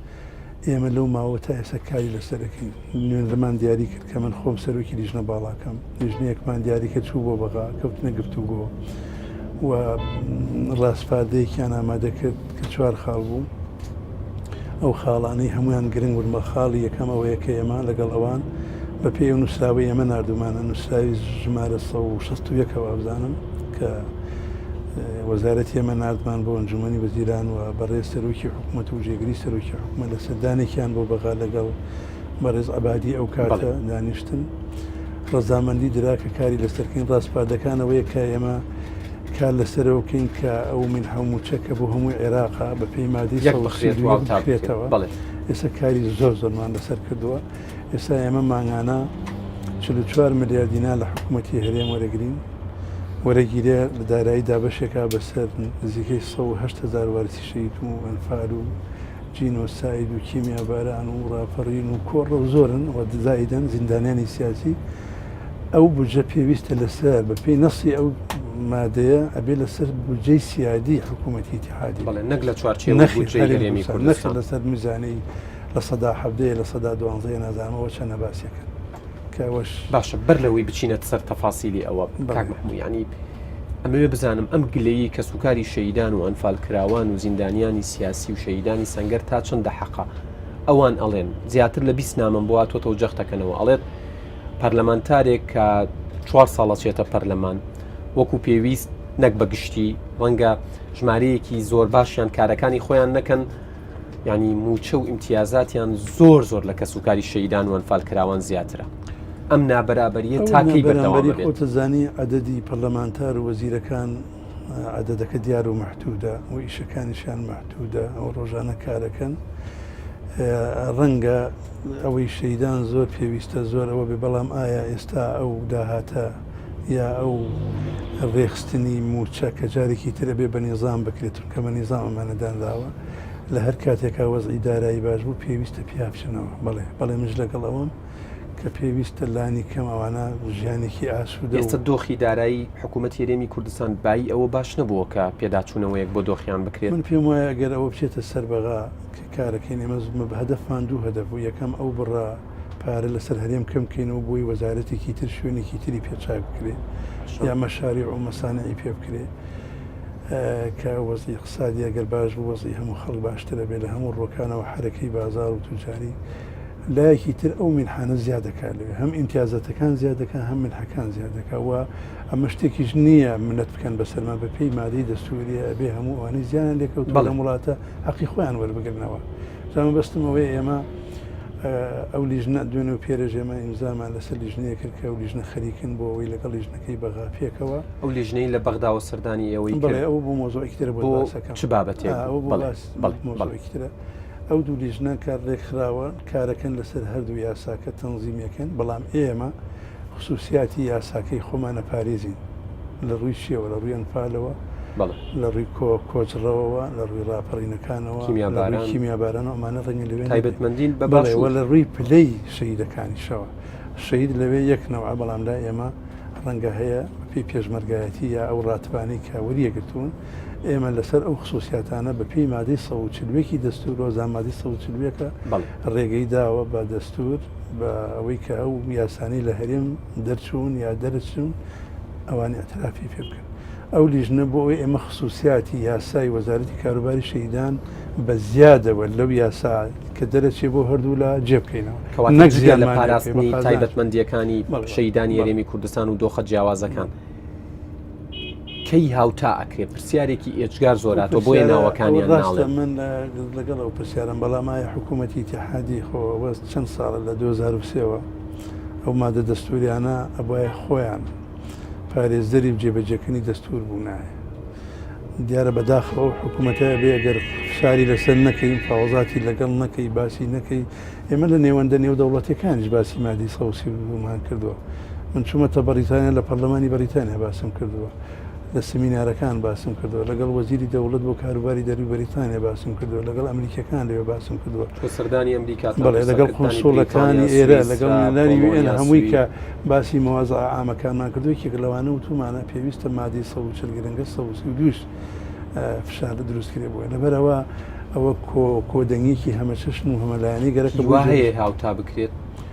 ئێمە لەو ماوە تا ئێستا کاری لەسەرەکەین نوێنەرمان دیاری کرد کە من خۆم سەرۆکی لیژنە باڵاکەم لیژنەیەکمان دیاری کرد چوو بۆ بەغا کەوتنە گفتوگۆ و ڕاستپاردەیەکیان ئامادە کرد کە 4 خاڵ بوو ئەو خاڵانەی هەمویان گرنگ بوون بە خاڵی یەکەم ئەوەیە کە ئێمە لەگەڵ ئەوان بە پێی نووسراوی ئێمە نردومانە نووسراوی ژمارە 161ەوە بزانم کە وەزارەتی ئێمە نردمان بۆ ئەنجومەنی وەزیران و بەڕێز سەرۆکی حکوومەت و جێگری سەرۆکی حکوومەت لە سەردانێکیان بۆ بەغا لەگەڵ بەڕێز عەبادی ئەو کاتە دانیشتن ڕەزامەندی درا کە کاری لەسەرکەین ڕاستپاردەکانەوەیە کە ئێمە کار لەسەرەوەکەین کە ئەو من هەموو چەکە بۆ هەمووی عێراقا بە پێی مادەی بکرێتەوە ئێستا کاری زۆر زۆرمان لەسەر کردووە ئێستا ئێمە ماگانە 44 ملیار دینا لە حکوومەتی هەرێم وەرەگرین وەرەگیرە لە دارایی دابەشێکا بەسەر نزیکەی 180,000 وارسی شەید و ئەنفال و جینۆساید و کیمیا باران و ڕاپەڕین و کۆڕە و زۆرن و دزایدەن زیندانیانی سیاسی ئەو بودجە پێویستە لەسەر بە پێی نەسی ئەو مادەیە ئەبێ لەسەر بودجەی سیادی حکوومەتی ئیتیحادی نەک لە چوارچێوە بودجەی هەرێمی کوردستان لەسەر میزانەی لە 117 لە 112 نازانەوە چەندە باسیەکەن کەوەش باشە بەر لەوەی بچینە سەر تەفاسیلی ئەوە کاک مەحموود یعنی ئەمەوێ بزانم ئەم گلەیی کە سوکاری شەیدان و ئەنفال کراوان و زیندانیانی سیاسی و شەیدانی سەنگەر تا چەندە حەقا ئەوان ئەڵێن زیاتر لە 20 نامم بۆ هاتوۆتەوە جەختەکەنەوە ئەڵێت پەرلەمانتارێک کە 4 ساڵە چێتە پەرلەمان وەکو پێویست نەک بەگشتی ڕەنگە ژمارەیەکی زۆر باشیان کارەکانی خۆیان نەکەن ینی موچە و ئیمتیازاتیان زۆر زۆر لە کە سوکاری شەیدان و ئەنفال کراوان زیاترە ئەم نابەرابەریە تاکەی بەردەوام بێت خۆتەزانی عەدەدی پەرلەمانتار و وەزیرەکان عەدەدەکە دیار و مەحدودە و ئیشەکانیشیان مەحدودە ئەو ڕۆژانە کارەکەن ڕەنگە ئەوەی شەیدان زۆر پێویستە زۆر ئەوە بێ بەڵام ئایا ئێستا ئەو داهاتە یا ئەو ڕێخستنی موچە کە جارێکی ترە بێ بە نیزام بکرێتون کە بە نیزام ئەمانەدانراوە لە هەر کاتێکا وەزعی دارایی باش بوو پێویستە پیاپچنەوە بەڵێ مژ لەگەڵ ئەوەم کە پێویستە لانی کەم ئەوانە ژیانێکی ئاسوودە ئێستا دۆخی دارایی حکوومەت هەرێمی کوردستان بای ئەوە باش نەبووە کە پێداچوونەوەیەک بۆ دۆخیان بکرێت من پێم وایە ئەگەر ئەوە بچێتە سەر بەغا کە کارەکەین ئێمە بە هەدەفمان دوو هەدەف بوو یەکەم ئەو بڕە پارە لەسەر هەرێم کەم بکەینەوە بۆی وەزارەتێکی تر شوێنێکی تری پێچاک بکرێت یا مەشاریع و مەسانەی پێ بکرێت کە وەزی اقتصادی ئەگەر باش بوو وەزی هەموو خەڵک باشترە بێت لە هەموو ڕۆکانەوە حرەکەی بازار و توجاری لایەکی تر ئەو منحانە زیاد دەکات لەوێ هەم ئیمتیازەتەکان زیاد دەکەن هەم منحەکان زیاد دەکات و ئەمە شتێکیش نییە منەت بکەن بەسەرمان بە پێی مادەی دەستوریە ئەبێ هەموو ئەوانەی زیانیان لێکەوتووە لە وڵاتە حەقی خۆیان وەربگرنەوە زانمە بەستم ئەوەیە ئێمە ئەو لیژنە دوێنێ و پێرەژ ئێمە ئیمزامان لەسەر لیژنەیە کرد کە ئەو لیژنە خەریکن بۆ ئەوەی لەگەڵ لیژنەکەی بەغا پێکەوە ئەو لیژنەی لە بەغدا و سەردانی ئەوەی بڵێ ئەو بۆ مۆزۆیەکی ترە بۆ چ بابەتێک مۆزۆیەکی ترە ئەو دوو لیژنە کار ڕێکخراوە کارەکەن لەسەر هەردوو یاساکە تەنزیمەکەن بەڵام ئێمە خصوصیاتی یاساکەی خۆمانە پارێزین لە ڕووی شێوە لە ڕووی ئەنفالەوە لە ڕووی کۆچڕەوەەوە لە ڕووی ڕاپەڕینەکانەوە کیمیابارانەوە ئەمانە ڕەنگە لەوێ تایبەتمەندین بەڵێەوە لە ڕووی پلەی شەیدەکانیشەوە شەید لەوێ یەکنەوە بەڵامدا ئێمە ڕەنگە هەیە پێی پێشمەرگایەتی یا ئەو ڕاتبانەی کاوەریەگرتوون ئێمە لەسەر ئەو خصوصیاتانە بە پێی مادەی 140 دەستور ۆزان مادەی 140ەکە ڕێگەی داوە بە دەستور بە ئەوەی کە ئەو یاسانی لە هەرێم دەرچوون یا دەرچوون ئەوانی ئەترافی پێ بکەن ئەو لیژنە بۆ ئەوەی ئێمە خصوصیاتی یاسای وەزارەتی کاروباری شەیدان بە زیادەوە لەو یاسا کە دەرەچێ بۆ هەردوو لە جێبکەینەوە نەک زیاد لە پاراستنی تایبەتمەندیەکانی شەیدانی هەرێمی کوردستان و دۆخە جیاوازەکان کەی هاوتا ئەکرێت پرسیارێکی ئێجگار زۆراتەوە بۆیە ناوەکانیان ڕاستە من لەگەڵ ئەو پرسیارم بەڵامایە حکوومەتی ئیتیحادی خۆوە چەند ساڵە لە 2023ەوە ئەو مادە دەستوریانە ئەبایە خۆیان پارێزدەری جێبەجێکردنی دەستور بوو نایە دیارە بەداخەوە حکوومەتە بێ ئەگەر فشاری لەسەر نەکەین فاوزاتی لەگەڵ نەکەی باسی نەکەی ئێمە لە نێوەندە نێو دەوڵەتەکانیش باسی مادی سەوسی بوومان کردووە من چوومەتە بەریتانیا لە پەرلەمانی بەریتانیا باسم کردووە لە سمینارەکان باسم کردووە لەگەڵ وەزیری دەوڵەت بۆ کاروباری دەروی بەریتانیا باسم کردووە لەگەڵ ئەمریکەکان لەوێ باسم کردووە سەردانی ئەمریکا بەڵێ لەگەڵ کۆنسۆڵەکانی ئێرە لەگەڵ نێداری وێن هەمووی کە باسی مەوازە ئامەکانمان کردووە کێک لەوانە وتومانە پێویستە مادەی 140 گرنگە 132 فشارە دروستکرێ بووە لەبەرەوە ئەوە کۆدەنگێکی هەمە چەشن و هەمەلایانی گەرەکە هەیە هاوتا بکرێت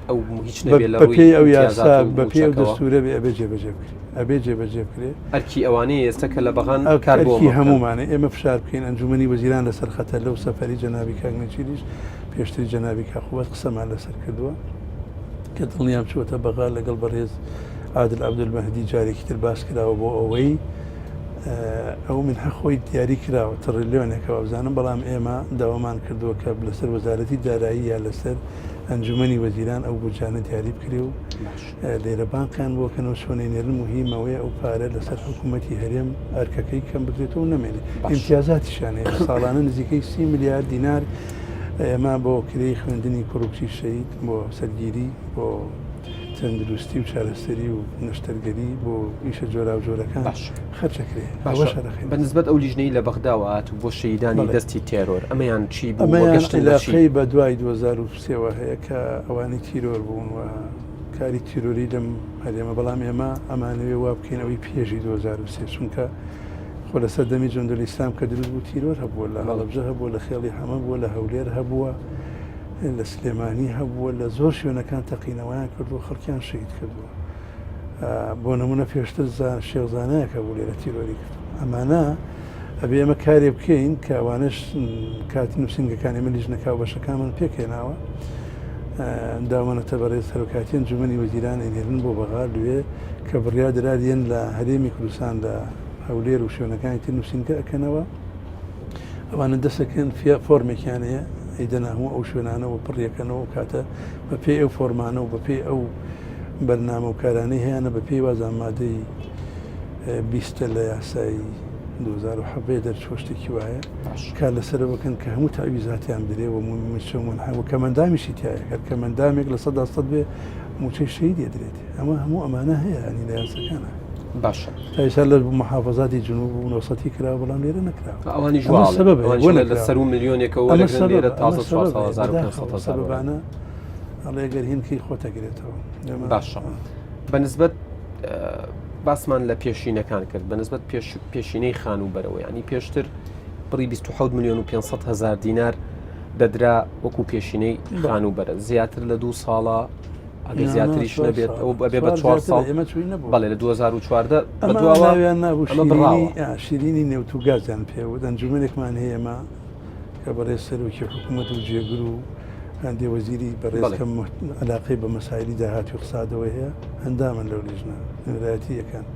ئەو هیچ نەبێت لە ڕووی ئەو یاسا بەپێ ئەو دەستورە بێ ئەبێ جێبەجێ بکرێت ئەبێ جێبەجێ بکرێت ئەرکی ئەوانەیە ئێستا کە لە بەغان کاربووی هەمومانە ئێمە فشار بکەین ئەنجومەنی وەزیران لەسەر خەتە لەو سەفەری جەنابی کاگنەچیریش پێشتری جەنابی کاخوات قسەمان لەسەر کردووە کە دڵنیام چووەتە بەغا لەگەڵ بەڕێز عادل عەبدولمەهدی جارێکی تر باس کراوە بۆ ئەوەی ئەو من حەخۆی دیاری کراوە تڕیلیۆنێکەوە بزانم بەڵام ئێمە داوامان کردووە کە لەسەر وەزارەتی دارایی یا لەسەر ئەنجومەنی وەزیران ئەو بودجانە دیاری بکرێ و لێرە بانقیان بۆکەنەوە شوێنێنێرن مهمەوەی ئەو پارە لەسەر حکوومەتی هەرێم ئەرکەکەی کەم بکرێتەوە نەمێنێت ئیمتیازاتیشانەیە ساڵانە نزیکەی 30 میلیارد دینار ئێمە بۆ کرێی خوێندنی کوڕکچی شەید بۆ سەرگیری بۆ تەندروستی و چارەسەری و نەشتەرگەری بۆ ئیشە جۆرا و جۆرەکان خەرچەکرێ بەنسبەت ئەو لیژنەی لە بەغداوە هات و بۆ شەیدانی دەستی تێرۆر ئەمەیان چی ئەمەیانلاقەی بە دوای 2023ەوە هەیە کە ئەوانی تیرۆر بوون و کاری تیرۆری لەم هەرێمە بەڵام ئێمە ئەمانەوێ وا بکەینەوەی پێشی 2023 چونکە خۆ لە سەردەمی جۆندەلی ئیسلام کە دروست بوو تیرۆر هەبووە لە هەڵەبجە هەبووە لە خێڵی حەمە بووە لە هەولێر هەبووە لە سلێمانی هەبووە لە زۆر شوێنەکان تەقینەوەیان کردووە خەڵکیان شەید کردووە بۆ نمونە پێشتر شێخزانەیەکە بوو لێرە تیرۆری کرد ئەمانە ئەبێ ئێمە کارێ بکەین کە ئەوانش کاتی نووسنگەکانی من لیژنەکە و بەشەکانمان پێکێناوە داوامەتە بەڕێز هەرۆکاتی ئەنجومەنی وەزیران ئێنێرن بۆ بەغا لێ کە بڕیا درادیان لە هەرێمی کوردستان لە هەولێر و شوێنەکانی تر نووسنگە ئەکەنەوە ئەوانە دەسەکەن فۆرمێکیانەیە ئەیدەنا هەموو ئەو شوێنانەوە پڕیەکەنەوە کاتە بە پێی ئەو فۆرمانە و بە پێی ئەو بەرنامە و کارانەی هەیەە بە پێی وازان مادەی 20 لە یاسایی 2007 دەرچوە شتێکی وایە کار لەسەر بکەن کە هەموو تاویزاتیان درێ و و کەمەندامیشی تایە هەر کەمەندامێک لە 100 بێ موچەی شەیدی دێت ئەمە هەموو ئەمانە هەیە ئەنی لە یاسەکانە باشە تایسا لە محافظاتی جنوب و نووسەتی کرا بەڵام لێرە نەکراوە ئەوانی لە سەر و میلیۆنێکەوە لێرە تازە 400,000 ئەڵێگەر هینکی خۆتەگرێتەوە باشە بەنسبەت باسمان لە پێشینەکان کرد بەنسبەت پێشینەی خانوبەرەوە ینی پێشتر بڕی 27 میلیۆن و 500,000 دینار دەدرا وەکو پێشینەی خانوبەرە زیاتر لە 2 ساڵە ئەگە زیاتریش نەبێت ئەو بەبێ بە 4 ساڵ بەڵێ لە 2014 بەدواویان نبوو شیرینی نێوتوگازیان پێوە ئەنجومەنێکمان هەیە ئێمە کە بەڕێز سەرۆکی حکوومەت و جێگر و هەندێ وەزیری بەڕێزکەم علاقەی بە مەسایلی داهاتی و اقتصادەوە هەیە هەندامن لەو لیژنە نوێرایەتیەکان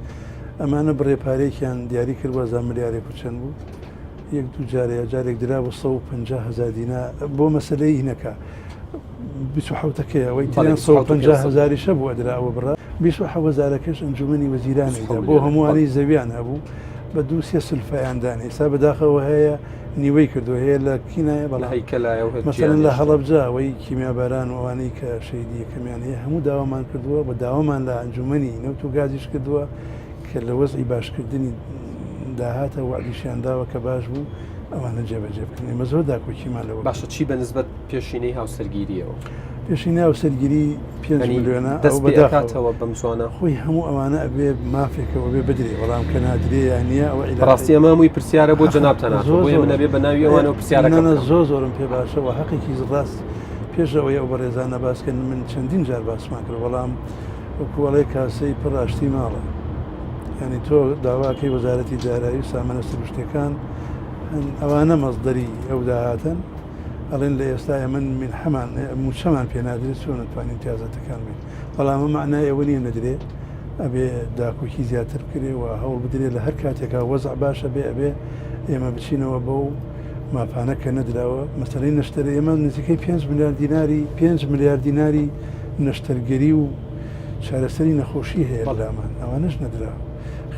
ئەمانە بڕێپارێکیان دیاری کرد 1,000 ملیارێک و چەند بوو یەک دوو جارێک درا بە 150,000 دینار بۆ مەسلەی هینەکە 27ەکەی ئەوەی 150,000 بوو ئەدراوە بڕا 27,000کەش ئەنجومەنی وەزیرانێکدا بۆ هەمووانی زەویان هەبوو بە دووسێ سلفیاندان ئێستا بەداخەوە هەیە نیوەی کردو هەیە لە کینایە بەڵ هیکەلایە و مەسەرەن لە هەڵەبجا ئەوەی کیمیاباران و ئەوانەی کە شەیدی یەکەمیان هەیە هەموو داوامان کردووە بە داوامان لە ئەنجومەنی نەوت و گازیش کردووە کە لە وەزعی باشکردنی داهاتە وعدیشیان داوە کە باش بوو ئەوانە جێبەجێ بکەن ئێمە زۆر داکۆکیمان لەوە باشە چی بەنسبەت پێشینەی هاوسەرگیریەوە پێشینە هاوسەرگیری 5 میلیۆنە دەست بەداخاتەوە بەم زوانە خۆی هەموو ئەوانە ئەبێ مافێکەوە بێ بدرێ بەڵام کە نادرێ یان نییە ئەوە ڕاستی ئەمامووی پرسیارە بۆ جەنابتەنە بۆیە منە بێ بەناوی ئەوانە و پرسیارەکەە زۆرم پێ باشەوە حەقێکی ڕاست پێشەوەی ئەو بەڕێزانە باسکەن من چەندین جار باسمان کرد بەڵام وەکوڵەی کاسەی پڕاشتی ماڵە ینی تۆ داواکەی وەزارەتی دارایی و سامانە سروشتەکان ئەوانە مەزدەری ئەو داهاتن ئەڵێن لە ئێستا من هەمان موچەمان پێ نادرێت چۆن نتوانین تیازەتەکان بین بەڵام معنای ئەوە نیە نەدرێ ئەبێ داکۆکی زیاتر بکرێ و هەوڵ بدرێت لە هەر کاتێکا وەزع باشە بێ ئەبێ ئێمە بچینەوە بەو ماپانە کە نەدراوە مەسەلەی نەشتەر ئێمە نزیکەی 5 میلیارد دیناری 5 میلیارد دیناری نەشتەرگەری و چارەسەری نەخۆشی هەیە بەڵامان ئەوانش نەدراوە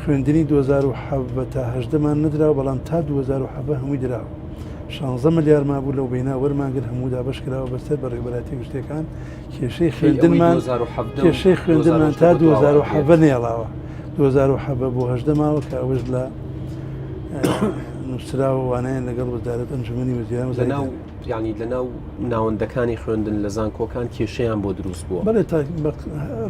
خوێندنی 2007 تا 18مان نەدراوە بەڵام تا 2007 هەمووی دراوە 16 میلیارد ما بوو لەو بینە وەرمانگر هەموو دابش کراوە بەسەر بەڕێوەبەتی شتەکان کێشەی خوێندنمان کێشەی خوێندنمان تا 2007 نێڵاوە 2007 بۆ 18 ماوە کە ئەوەش لە نووسراوەوانەیە لەگەڵ وەزارەت ئەنجومەنی وەزیران لەناو ینی لەناو ناوەندەکانی خوێندن لە زانکۆکان کێشەیان بۆ دروست بووە بەڵێ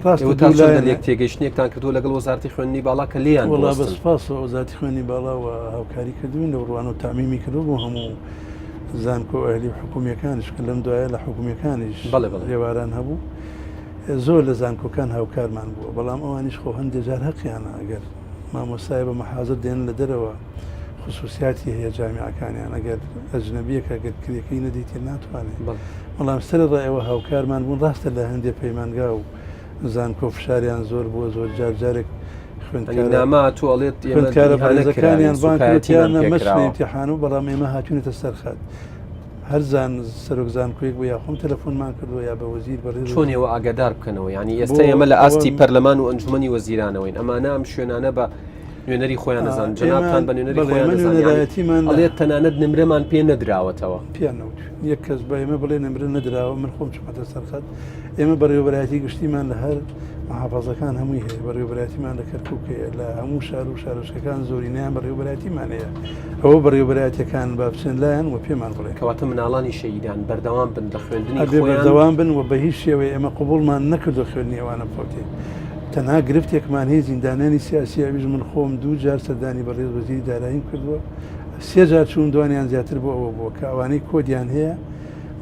ڕاستێک تێگەشتێکتان کردو لەگەڵ وەزارەتی خوێندنی باڵا کە لێیان وڵا بەسپاسەوە وەزارەتی خوێندنی باڵاوە هاوکاری کردوین لە ڕوان و تامیمی کردو بۆ هەموو زانکۆ ئەهلی حکومیەکانش کە لەم دوایە لە حکومیەکانیش لێواران هەبوو زۆر لە زانکۆکان هاوکارمان بووە بەڵام ئەوانیش خۆ هەندێک جار هەقییانە ئەگەر مامۆستای بە مەحازر دێن لە دەرەوە خصوصیاتی هەیە جامیعەکانیان ئەگەر ئەجنەبیەکە گەر کرێکەی نەدیتێ ناتوانێت بەڵام سەرڕایەوە هاوکارمان بوون ڕاستە لە هەندێک پەیمانگا و زانکۆ فشاریان زۆر بووە زۆر جارێک خوێندنامە توڵێت خوێندکارە بەرزەکانیان بانکیانە مەچنە ئیمتیحان و بەڵام ئێمە هاتوونێتە سەرخات هەر سەرۆک زانکۆیەک بۆ یاخۆم تەلەفۆنمان کردووە یا بە وەزیر بەڕێز چۆنێەوە ئاگادار بکەنەوە ینی ئێستا ئێمە لە ئاستی پەرلەمان و ئەنجومەنی وەزیرانەوەین ئەمانە ئەم شوێنانە بە نوێنەری خۆیان نەزان جەنابتان بە نوێنەری خۆیان نەزانڵێت تەنانەت نمرەمان پێ نەدراوەتەوە پیانەوت یەک کەس بە ئێمە بڵێ نمرە نەدراوە من خۆم چمەتە سەرخەت ئێمە بەڕێوەبەرایەتی گشتیمان لە هەر محافەزەکان هەمووی هەیە بەڕێوەبەرایەتیمان لە کەرکووکەیە لە هەموو شار و شارۆچکەکان زۆرینیان بەڕێوەبەرایەتیمان هەیە ئەوە بەڕێوەبەرایەتەکان با بچێن لایەن و پێمان بڵێ کەواتە مناڵانی شەیدان بەردەوام بن لە خوێندنی بەردەوام بن و بە هیچ شێوەیە ئێمە قوبوڵمان نەکردو خوێندنی ئەوانە بخەوتێ تەنها گرفتێکمان هەیە زیندانانی سیاسی ئەویش من خۆم 2 جار سەردانی بەڕێز وەزیری داراییم کردووە 3 جار چوون دوانیان زیاتر بۆ ئەوە بووە کە ئەوانەی کۆدیان هەیە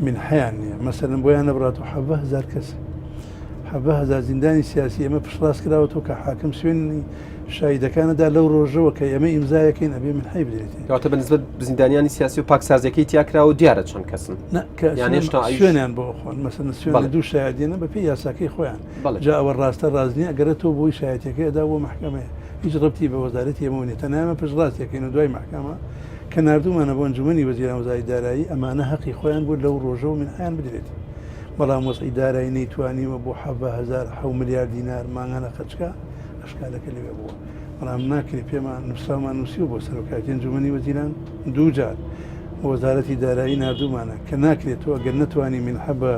من حیان نییە مەسەرن بۆیان نەبڕات و 7,000 کەس 7,000 زیندانی سیاسی ئێمە پشتڕاست کراوەوە کە حاکم سوێنی شایدەکانەدا لەو ڕۆژەوە کە ئێمە ئیمزایەکەین ئەبێ من حی بدرێت کەواتە بەنسبەت زیندانیانی سیاسی و پاکسازیەکەی تیاکراوە دیارە چەند کەسن شوێنیان بۆ خۆن مەسەن سوێن 2 شایدێنە بە پێی یاساکەی خۆیان جا ئەوە ڕاستە ڕازنیە ئەگەرێتەوە بۆی شایەتەکەیدا بۆ محکەمەیە هیچ ڕەبتی بە وەزارەتی ئێمەونێت تەنامە پشتڕاستەکەین و دوای محکەمە کە نردومانە بۆ ئەنجومەنی وەزیران وەزارەتی دارایی ئەمانە حەقی خۆیان بوو لەو ڕۆژە و من حیان بدرێت بەڵام وەزعی دارایی نەیتوانیوە بۆ 7,000 میلیارد دینار ماگانە خەچکە ئەشکالەکە لەوێ بووە بەڵام ناکرێت پێمان نووسرامان نووسیوە بۆ سەرۆکاتی ئەنجومەنی وەزیران 2 جار وەزارەتی دارایی نردومانە کە ناکرێتەوە گەر نەتوانی من حەبە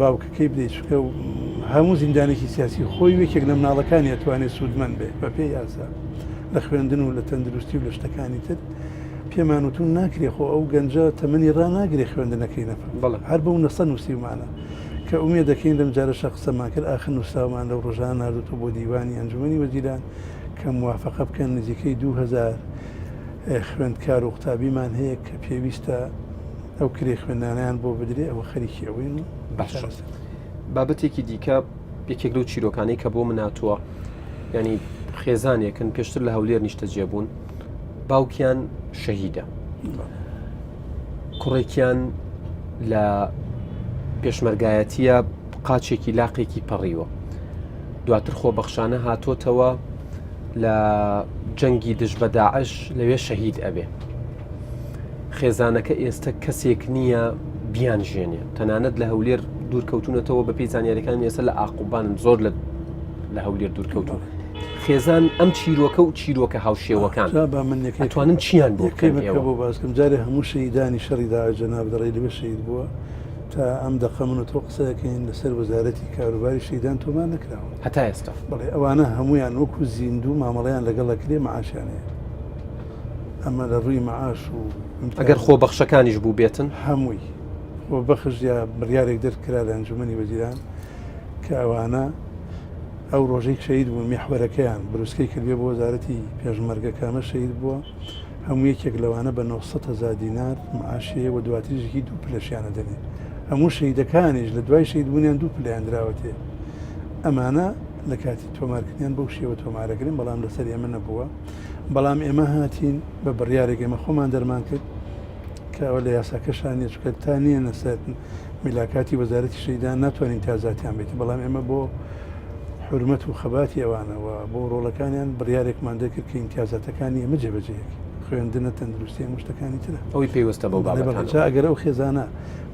باوکەکەی بدەیت چکە و هەموو زیندانێکی سیاسی خۆی وەکێک لە مناڵەکانی ئەتوانێت سوودمەند بێ بە پێی یاسا لە خوێندن و لە تەندروستی و لە شتەکانی تر پێمانوتون ناکرێ خۆ ئەو گەنجە تەمەنی ڕناگرێ خوێندنەکەی نەفە هەر بەو نەسە نووسیمانە کە ئومێ دەکەین لەم جارە قسەمان کرد ئاخر نووسراومان لەو ڕۆژان نردوتە بۆ دیوانی ئەنجومەنی وەزیران کە موافقە بکەن نزیکەی 2,000 خوێندکار و قوتابیمان هەیە کە پێویستە ئەو کرێ خوێندانیان بۆ بدرێ ئەوە خەریکی ئەوەین و بابەتێکی دیکە یەکێک لەو چیرۆکانەی کە بۆ مناتوە ینی خێزانێکن پێشتر لە هەولێر نیشتە جێبوون باوکیان شەهیدە کوڕێکیان لە پێشمەرگایەتیە قاچێکی لاقێکی پەڕیوە دواتر خۆبەخشانە هاتۆتەوە لە جەنگی دژ بە داعش لەوێ شەهید ئەبێ خێزانەکە ئێستا کەسێک نییە بیان ژێنێ تەنانەت لە هەولێر دوورکەوتونەتەوە بە پێی زانیاریەکان ئێستا لە ئاقوبان زۆر لە هەولێر دوورکەوتون خێزان ئەم چیرۆکە و چیرۆکە هاوشێوەکان ئەتوانن چیان بۆ بۆ باسکەم جارێ هەموو شەیدانی شەڕیدا جەناب دەڕێ لەوێ شەید بووە تا ئەم دەقە من و تۆ قسەکەین لەسەر وەزارەتی کاروباری شەیدان تۆمان نەکراوە هەتا ئێستا بەڵێ ئەوانە هەمویان وەکو زیندوو مامەڵەیان لەگەڵەکرێ مەعاشیانەیە ئەمە لە ڕووی مەعاش و ئەگەر خۆ بەخشەکانیش بوو بێتن هەمووی بۆ بەخش یا بڕیارێک دەرکرا لە ئەنجومەنی وەزیران کە ئەوانە ئەو ڕۆژەی شەید بوون میحوەرەکەیان بروسکەی کردێ بۆ وەزارەتی پێشمەرگە کامە شەید بووە هەموو یەکێک لەوانە بە 900,000 دینار معاشەیە و دواتریژێکی دوو پلەشیانە دەنێ هەموو شەیدەکانیش لە دوای شەید بوونیان دوو پلیان دراوەتێ ئەمانە لە کاتی تۆمارکردیان بەو شێوە تۆمارەگرین بەڵام لەسەر ئێمە نەبووە بەڵام ئێمە هاتین بە بڕیارێک ئێمە خۆمان دەرمان کرد کە ئەوە لە یاساکەشانە چکە تا نیە سەر میلاکاتی وەزارەتی شەیدان ناتوانین تازاتیان بێت بەڵام ئێمە بۆ حرمەت و خەباتی ئەوانەوە بۆ ڕۆڵەکانیان بڕیارێکمان دەکرد کە ئیمتیازاتەکانی ئێمە جێبەجێیەکی خوێندنە تەندروستی مشتەکانی ترە ئەوی پێویستە بەو بابەتانە ئەگەر ئەو خێزانە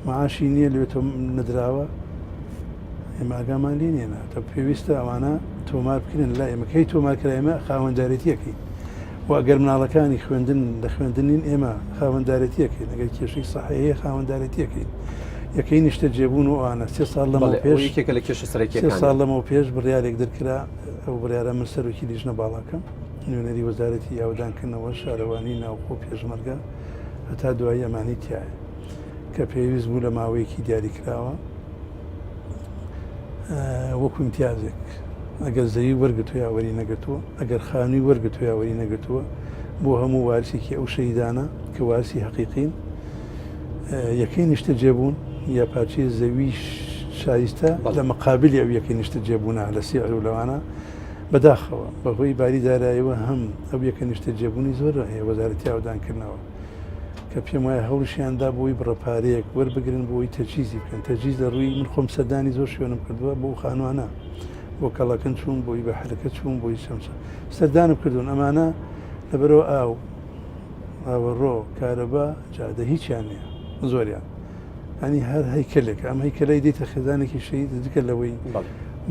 معاشی نییە لێ تۆ نەدراوە ئێمە ئاگامان لێ نێنە تا پێویستە ئەوانە تۆمار بکرێن لا ئێمە کەی تۆمارکرا ئێمە خاوەنددارەتیەکەی و ئەگەر مناڵەکانی خوێندن لە خوێندنین ئێمە خاوەنددارەتیەکەین ئەگەر کێشەی سەحەیە خاوەنددارەتیەکەین یەکەی نیشتە جێبوون و ئەوانە 3 ساڵ لەمەوە پێش لە کێشە سەرەکیەکان 3 ساڵ لەمەوە پێش بڕیارێک دەرکرا ئەو بڕیارە من سەرۆکی لیژنە باڵاکەم نوێنەری وەزارەتی یاودانکردنەوە شارەوانی ناوخۆ پێشمەرگە هەتا دوای ئەمانی تایە کە پێویست بوو لە ماوەیەکی دیاریکراوە وەکو امتیازێک ئەگەر زەوی وەرگتو یاوەری نەگرتووە ئەگەر خانووی وەرگتو یاوەری نەگرتووە بۆ هەموو وارسێکی ئەو شەیدانە کە وارسی حەقیقین یەکەی نیشتە جێبوون یا پارچەی زەوی شایستە لە مەقابلی ئەو یەکەی نیشتە جێبوونە لە سێعر و لەوانە بەداخەوە بەهۆی باری داراییەوە هەم ئەو یەکە نیشتە جێبوونی زۆر هەیە وەزارەتی ئاودانکردنەوە کە پێم وایە هەوڵشیاندا بۆی بڕەپارەیەک وەربگرن بۆی تەجیزی بکەن تەجیز لە ڕووی من خۆم سەردانی زۆر شوێنم کردووە بۆ خانوانە بۆ کەڵەکەن چوون بۆی بە حرەکە چوون بۆی شەمسە سەردانم کردوون ئەمانە لەبەرەوە ئاوەڕۆ کارەبا جادە هیچیان نییە زۆریان ئەنی هەر هەیکلێک ئەم هەیکلەی دیتە خێزانێکی شەید دیکە لەوەی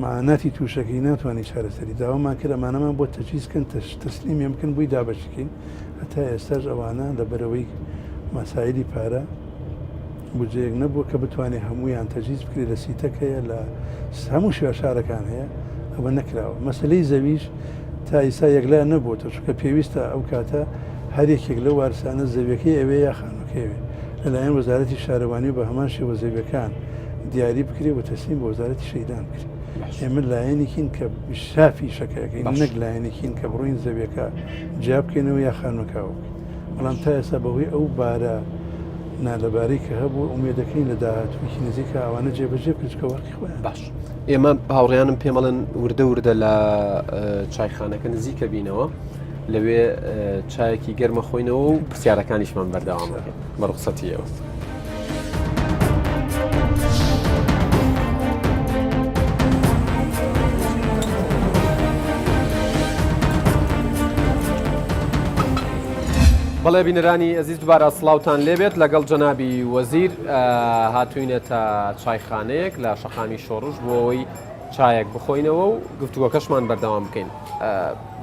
معناتی تووشەکەی ناتوانانی چارەسەری داوامان کرد ئەمانەمان بۆ تەجیزکەن تەسلیمی بکەن بووی دابەشکەین هەتا ئێستاش ئەوانە لەبەرەوەی مەسایلی پارە بجێک نەبووە کە بتوانێت هەمویان تەجیز بکرێت لە سیتەکەیە لە هەموو شوێ شارەکان هەیە ئەوە نەکراوە مەسلەی زەویش تا ئیسا یەکلا نەبووە چکە پێویستە ئەو کاتە هەرێکێک لە وارسانە زەویەکەی ئەوێ یا خانووکەوێ لەلایەن وەزارەتی شارەوانی بە هەمان شێوە زەویەکان دیاری بکرێت و تەسلیم بە وەزارەتی شەیدان بکرێت ئێمە لایەنێکین کە شافی شەکەکەین نەک لایەنێکین کە بڕووین زەویەکە جیا بکەینەوە یا خانووکەوە بەڵام تا ئێستا بەهۆی ئەو بارە نالەبارەی کە هەبوو ئومێدەکەین لە داهاتوویکی نزیکە ئەوانە جێبەجێ بکەوە وەقی خۆیان باش ئێمە هاوڕێیانم پێمەڵن وردە لە چایخانەکە نزیکە بینەوە لەوێ چایەکی گەرمە خۆینەوە و پرسیارەکانیشمان بەردەوامەکەن بە ڕوخسەتیەوە بەڵێ بینەرانی ئەزیز دوبارە سڵاوتان لێبێت لەگەڵ جەنابی وەزیر هاتووینەتە چایخانەیەک لە شەقامی شۆڕش بۆ ئەوەی چایەک بخۆینەوە و گفتوگۆکەشمان بەردەوام بکەین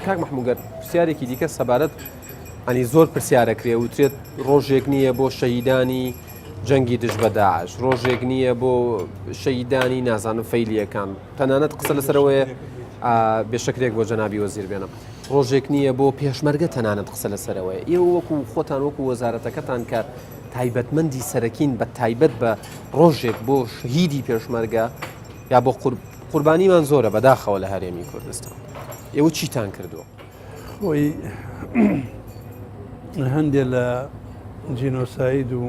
کاک مەحموود پرسیارێکی دیکە سەبارەت ئەنی زۆر پرسیارەکرێ وترێت ڕۆژێک نییە بۆ شەهیدانی جەنگی دژ بە داعش ڕۆژێک نییە بۆ شەهیدانی نازانم فەیلیەکان تەنانەت قسە لەسەرەوەی بێشەکرێک بۆ جەنابی وەزیر بێنم ڕۆژێک نییە بۆ پێشمەرگە تەنانەت قسە لەسەرەوەی ئێوە وەکو خۆتان وەکو وەزارەتەکەتان کە تایبەتمەندی سەرەکین بە تایبەت بە ڕۆژێک بۆ شهیدی پێشمەرگە یا بۆ قوربانیمان زۆرە بەداخەوە لە هەرێمی کوردستان ئێوە چیتان کردووە؟ خۆی هەندێک لە جینۆساید و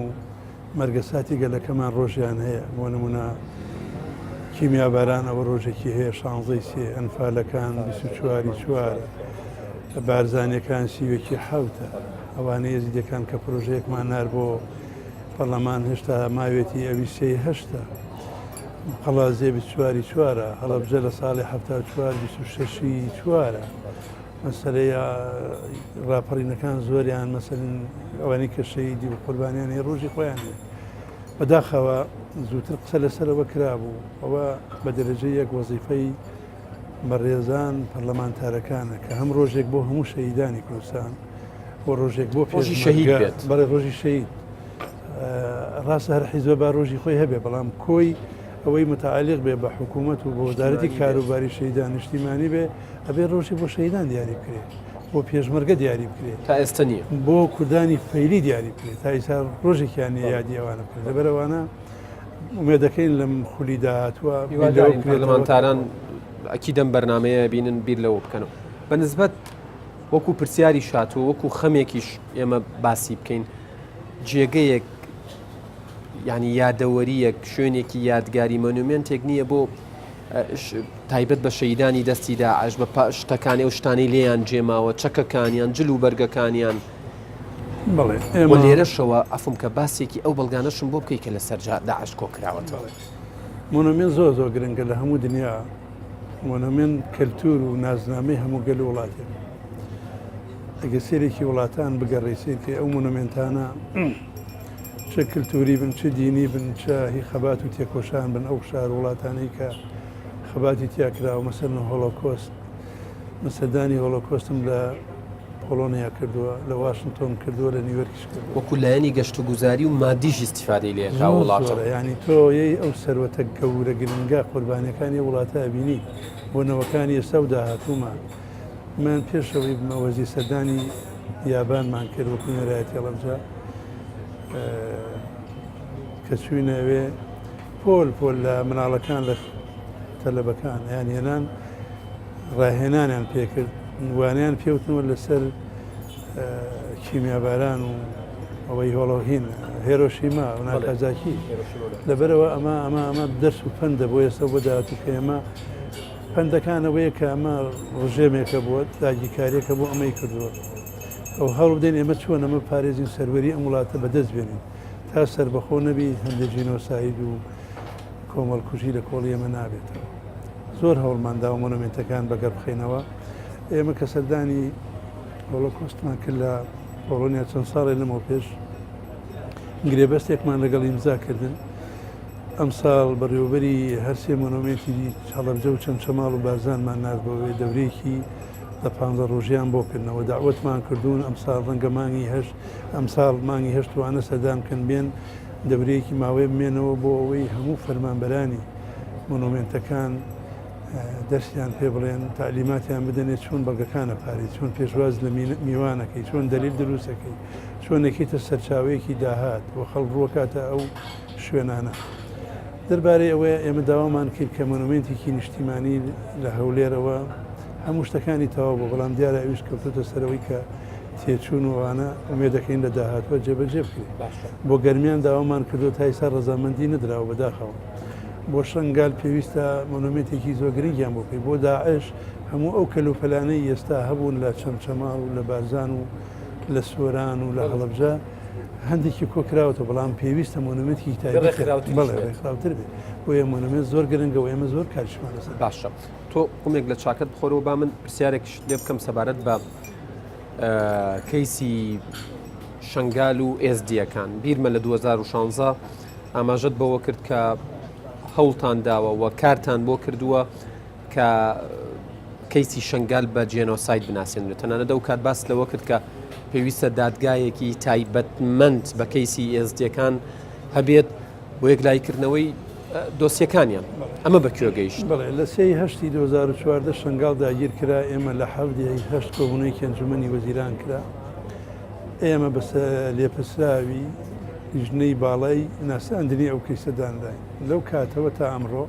مەرگەساتی گەلەکەمان ڕۆژیان هەیە بۆ نمونە کیمیاباران ئەوە ڕۆژێکی هەیە 16 سێ ئەنفالەکان 24 بارزانەکان سیوێکی حوتە ئەوانە یەزیدەکان کە پرۆژەیەکمان نار بۆ پەرلەمان هێشتا ماوێتی ئەوی سێ هەشتا قەڵازێ 24 هەڵەبجە لە ساڵی 74 26 مەسەلەی ڕاپەڕینەکان زۆریان مەسەلەن ئەوانەی کە شەهیدی و قوربانیان هەیە ڕۆژی خۆیان هەیە بەداخەوە زووتر قسە لەسەرەوە کرابوو ئەوە بە دەرەجەی یەک وەزیفەی بەڕێزان پەرلەمانتارەکانە کە هەم ڕۆژێک بۆ هەموو شەهیدانی کوردستان بۆ ڕۆژێک بۆ ڕۆژی شەهید بێت. بەڵێ ڕۆژی شەهید ڕاستە هەر حیزبە با ڕۆژی خۆی هەبێ بەڵام کۆی ئەوەی متعالق بێ بە حکوومەت و بۆ وەزارەتی کاروباری شەهیدان نیشتیمانی بێ ئەبێ ڕۆژی بۆ شەهیدان دیاری بکرێت بۆ پێشمەرگە دیاری بکرێت تا ئێستا نییە بۆ کوردانی فەیلی دیاری بکرێت تا ئێستا ڕۆژێکیان یادی ئەوانە بکرێت لەبەرەوانە ومێدەکەین لەم خولی داهاتوە پەرلەمانتاران ئەکیدەم بەرنمەیە بینن بیر لەوە بکەنەوە بەنسبەت وەکو پرسیاری شاتوە وەکو خەمێکیش ئێمە باسی بکەین جێگەیەک ینی یادەوەریەک شوێنێکی یادگاری مۆنومنتێک نییە بۆ تایبەت بە شەیدانی دەستی داعش بە شتەکانی و شتانی لێیان جێماوە چەکەکانیان جل و بەرگەکانیان بەڵێ لێرەشەوە ئەفم کە باسێکی ئەو بەڵگانەشم بۆ بکەی کە لە سەرجا داعش کۆکراوەتەوە مۆنومنت زۆر زۆر گرنگە لە هەموو دنیا مۆنومنت کەلتور و نازنامەی هەموو گەل وڵاتێک ئەگە سێرێکی وڵاتان بگەڕێسێتی ئەو مۆنومنتانە چه کللتوری بن چه دینی بن چه هی خەبات و تێکۆشان بن ئەو شار وڵاتانەی کە خەباتی تیاکراوە مەسەر هۆلۆکۆست مەسەدانی هۆلۆکۆستم لە پۆلۆنیا کردووە لە واشنگتۆن کردووە لە نیویۆرکیش کردووە وەکو لایەنی گەشت و گوزاری و مادیش استیفادەی لێ وڵاتە ینی تۆیەی ئەو سەروەتە گەورە گرنگا قوربانەکانی وڵاتە بینی بۆ نەوەکانی ئێستا و داهاتوومان من پێشەوەی بمەوەزی سەردانی یابانمان کرد وەکو نێرایەتی هەڵەبجا کە چوینەوێ پۆل لە مناڵەکان لە تەلەبەکان یان هێنان ڕاهێنانیان پێکرد وانیان پێوتنەوە لەسەر کیمیاباران و ئەوەی هۆڵۆهین هێرۆشیما و ناکازاکی لەبەرەوە ئەمە دەرس و پەندە بۆ ئێستا بۆ داهاتوو کە ئێمە پەندەکانەوەیە کە ئەمە ڕژێمێکە بووە داگیرکاریەکە بۆ ئەمەی کردووە ئەو هەڵ بدەین ئێمە چۆن ئەمە پارێزین سەروەری ئەم وڵاتە بەدەست بێنین تا سەربەخۆ نەبی هەندێک جینۆساید و کۆمەڵکوژی لە کۆڵی ئێمە نابێتەوە زۆر هەوڵماندا و مۆنومنتەکان بەگەر بخینەوە ئێمە کە سەردانی هۆلۆکۆستمان کرد لە پۆڵۆنیا چەند ساڵی لەمەوە پێش گرێبەستێکمان لەگەڵ ئیمزاکردن ئەم ساڵ بەڕێوەبەری هەرسێ مۆنومنتی هەڵەبجە و چەند چەماڵ و بارزانمان نردبەوەی دەورێکی لە 15 ڕۆژیان بۆ کردنەوە داوەتمان کردوون ئەم ساڵ ڕەنگە مانگی هەشت ئەم ساڵ مانگی هەشتوانە سەردانکەن بێن دەورەیەکی ماوەی بمێنەوە بۆ ئەوەی هەموو فەرمانبەرانی مۆنومنتەکان دەستیان پێ بڵێن تعلیماتیان بدەنێت چۆن بەڵگەکانە پارێت چۆن پێشواز لە میوانەکەی چۆن دەلیل دروستەکەی چۆنێکیتە سەرچاوەیەکی داهات و خەڵڕووەکاتە ئەو شوێنانە دەربارەی ئەوەیە ئێمە داوامان کرد کە مۆنومنتێکی نیشتیمانی لە هەولێرەوە هەموو شتەکانی تەواو بۆ بەڵام دیارە ئەوش کەوتۆتە سەرەوەی کە تێچوون وانە ئومێ دەکەین لە داهاتوە جێبەجێ بکرێت بۆ گەرمیان داوامان کردو تا ئێستا ڕەزامەندی نەدراوە بەداخەوە بۆ شنگال پێویستە مۆنومنتێکی زۆر گرنگیان بۆ بکەیت بۆ داعش هەموو ئەو کەلوپەلانەی ئێستا هەبوون لە چەمچەماڵ و لە بارزان و لە سۆران و لە هەڵەبجە هەندێکی کۆکراوەتە بەڵام پێویستە مۆنومنتی ڕێکخراوتر بێت بۆ ئێ مۆنومنت زۆر گرنگە و ئێمە زۆر کاریشمان لەسەر باشە تۆ قومێک لە چاکت بخۆرەوە با من پرسیارێکش لێ بکەم سەبارەت بە کەیسی شنگال و ئێسدیەکان بیرمە لە 2016 ئاماژەت بەوە کرد کە هەوڵتان داوە و کارتان بۆ کردووە کە کەیسی شنگال بە جێنۆساید بناسیێنرێت تەنانەت ئەو کات باس لەوە کرد کە پێویستە دادگایەکی تایبەتمەند بە کەیسی ئێسدیەکان هەبێت بۆ یەکلایکردنەوەی دۆسیەکانیان ئەمە بەکوێ گەیشت بڵێ لە 2014 شنگال داگیر کرا ئێمە لە 7 کۆبوونەی کەنجومەنی وەزیران کرا ئێمە بەسە لێپەسراوی ژنەی باڵای ناساندنی ئەو کەیسەدانداین لەو کاتەوە تا ئەمڕۆ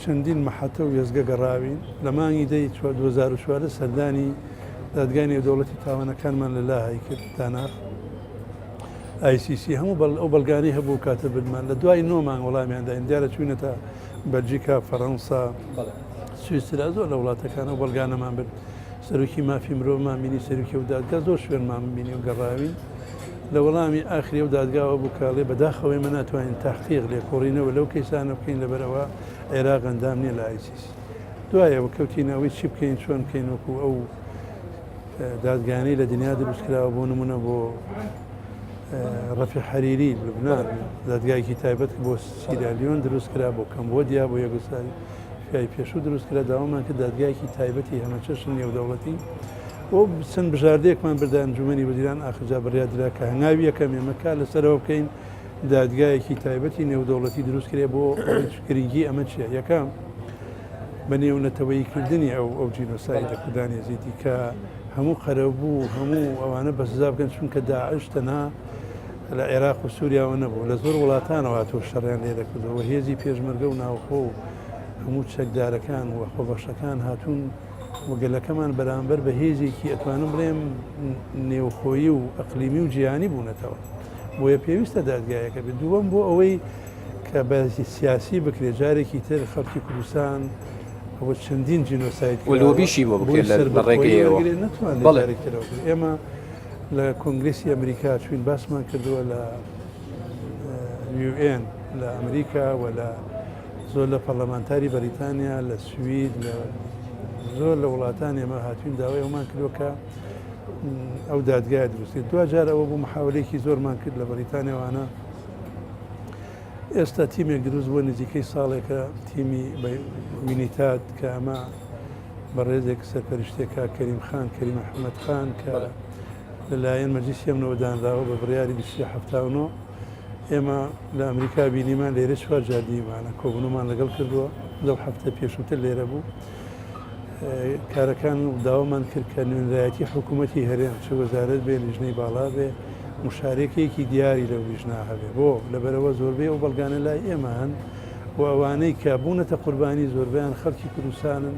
چەندین مەحەتە و وێزگە گەڕاوین لە مانگی 2014 سەردانی دادگای دەوڵەتی تاوانەکانمان لە لاهای کرد داناخ ICC هەموو ئەو بەڵگانی هەبوو کاتە بدمان لە دوای 9 مانگ وەڵامیانداین دیارە چوونەتە بەلجیکا فەڕەنسا سویسرا زۆر لە وڵاتەکانە و بەڵگانەمان برد سەرۆکی مافی مرۆڤمان بینی سەرۆکی و دادگا زۆر شوێنمان بینی و گەڕاوین لە وەڵامی ئاخری و دادگاوە بوو کاڵێ بەداخەوەی من ناتوانین تاقیق لێکۆڕینەوە لەو کەیسانە بکەین لەبەرەوە عێراق ئەندام نییە لە ICC دوایەوە کەوتینەوەی چی بکەین چۆن بکەین وەکو ئەو دادگانەی لە دنیا دروستکراوە بۆ نمونە بۆ ڕەفی حەریری لوبنان دادگایکی تایبەت بۆ سیرالیۆن دروستکرا بۆ کەمبۆدیا بۆ یەگوساری ئەمریکای پێشوو دروستکرا داوامان کە دادگایەکی تایبەتی هەمەچەشن نێودەوڵەتی بۆ چەند بژاردەیەکمان بردە ئەنجومەنی وەزیران ئاخرجا بڕیادرا کە هەنگاوی یەکەم ئێمەکە لەسەرەوە بکەین دادگایەکی تایبەتی نێودەوڵەتی دروستکرێ بۆ گرنگی ئەمە چیە یەکەم بە نێونەتەوەییکردنی ئەو جینۆسایدە کوردانی ێزیدی کە هەموو قەرەبوو هەموو ئەوانە بە سزا بکەن چونکە داعش تەنها لە عێراق و سووریاوە نەبوو لە زۆر وڵاتانەوە تۆ شەڕیان لێ دەکردەوە هێزی پێشمەرگە و ناوخۆ و هەموو چەکدارەکان و خۆبەشەکان هاتوون وەگەلەکەمان بەرامبەر بە هێزێکی ئەتوانم بڵێم نێوخۆیی و ئەقلیمی و جیهانی بوونەتەوە بۆیە پێویستە دادگایەکە بێت دووەم بۆ ئەوەی کە بەسی سیاسی بکرێت جارێکی تر خەڵکی کوردستان ئەوە چەندین جینۆسایت ولۆبیشی بۆ بکرێت لە ڕێگەیەوە نتوانێت ئێمە لە کۆنگرسی ئەمریکا چوین باسمان کردووە لە UN لە ئەمریکا و لە زۆر لە پەرلەمانتاری بەریتانیا لە سوید لە زۆر لە وڵاتان ئێمە هاتوین داوای ئەومان کردوکە ئەو دادگای دروستی دو جار ئەوە بوو محاولەیەکی زۆرمان کرد لە بەریتانیاوانە ئێستا تیمێک دروست بووە نزیکەی ساڵێکە تیمی وینیتات کە ئەمە بەڕێزێک سەرپەرشتێکە کەریم خان کەریم محەممەد خان کە لەلایەن مەجلیسی ئەمنەوە دانراوە بە بڕیاری 1970 ئێمە لە ئەمریکا بینیمان لێرە چوار جاردیمانە کۆبوونمان لەگەڵ کردووە لەو هەفتە پێشووتر لێرە بوو کارەکان داوامان کرد کە نوێنرایەتی حکوومەتی هەرێم چ وەزارەت بێ لیژنەی باڵا بێ مشارێکەیەکی دیاری لەو لیژنا هەبێ بۆ لەبەرەوە زۆربەی ئەو بەڵگانە لای ئێمە هەن و ئەوانەی کە بوونەتە قوربانی زۆربیان خەڵکی کوردستانن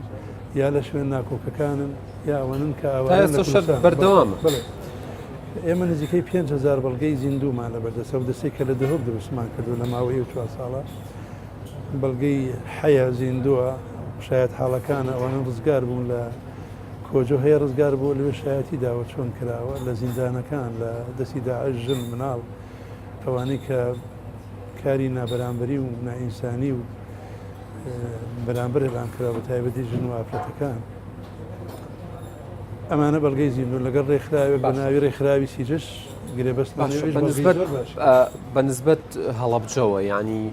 یا لە شوێن ناکۆکەکانن یا ئەوانن کە بەردەوامە ئێمە نزیکەی 5,000 بەڵگەی زیندومان لە بەردەسە و دەسێک کە لە دەهۆک دروستمان کردو لە ماوەی 4 ساڵە بەڵگەی حەیە زیندووە شاید حاڵەکانە ئەوانە ڕزگار بوون لە کۆجۆ هەیە ڕزگار بوو لەوێ شایەتی داوە چۆن کراوە لە زیندانەکان لە دەستی داعش ژن مناڵ ئەوانەی کە کاری نابەرامبەری و نائینسانی و بەرامبەر ئێلان کرا بە تایبەتی ژن و ئافرەتەکان ئەمانە بەڵگەی زیندوون لەگەڵ ڕێکخراوێک بە ناوی ڕێکخراوی سیجش بەنسبەت هەڵەبجەوە ینی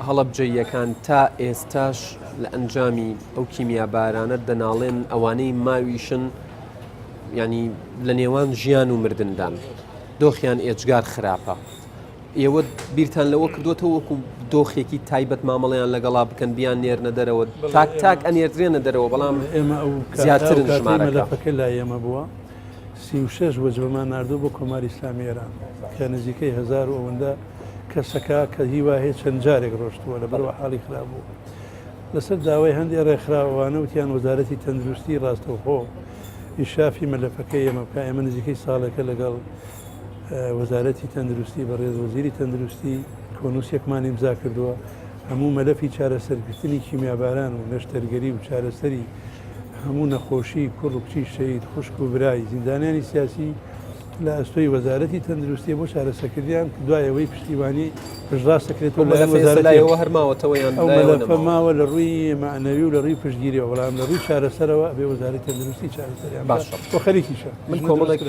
هەڵەبجەیەکان تا ئێستاش لە ئەنجامی ئەو کیمیابارانە دەناڵێن ئەوانەی ماویشن ینی لە نێوان ژیان و مردندان دۆخیان ئێجگار خراپە ئێوە بیرتان لەوە کردوتەوە وەکو دۆخێکی تایبەت مامەڵیان لەگەڵا بکەن بیان نێرنە دەرەوە تاک ئەنێردرێنە دەرەوە بەڵام ئێمە ئەو زیاترن ژمارەکە لای ئێمە بووە 36 وەجبەمان نردوو بۆ کۆماری ئیسلامی ئێران کە نزیکەی 1000 ئەوەندە کەسەکە کە هیوا هەیە چەند جارێک ڕۆشتووە لە بەرەوە حاڵی خراببوو لەسەر داوای هەندێک ڕێکخراوانە وتیان وەزارەتی تەندروستی ڕاستەوخۆ ئیشافی مەلەفەکەی ئێمە بکە ئێمە نزیکەی ساڵێکە لەگەڵ وەزارەتی تەندروستی بەڕێز وەزیری تەندروستی کۆنووسێکمان ئیمزا کردووە هەموو مەلەفی چارەسەرگرتنی کیمیاباران و نەشتەرگەری و چارەسەری هەموو نەخۆشی کوڕ و کچی شەید خوشک و برای زیندانیانی سیاسی لە ئەستۆی وەزارەتی تەندروستی بۆ چارەسەکردیان دوایەوەی پشتیوانی پشتڕاست دەکرێتەوە لە وەزارەتەوە هەرماوەتەوە یان مەلەفە ماوە لە ڕووی معنەوی و لە ڕووی پشتگیریەوە بەڵام لە ڕووی چارەسەرەوە بێ وەزارەتی تەندروستی چارەسەریان بۆ خەریکیشە من کۆمەڵێک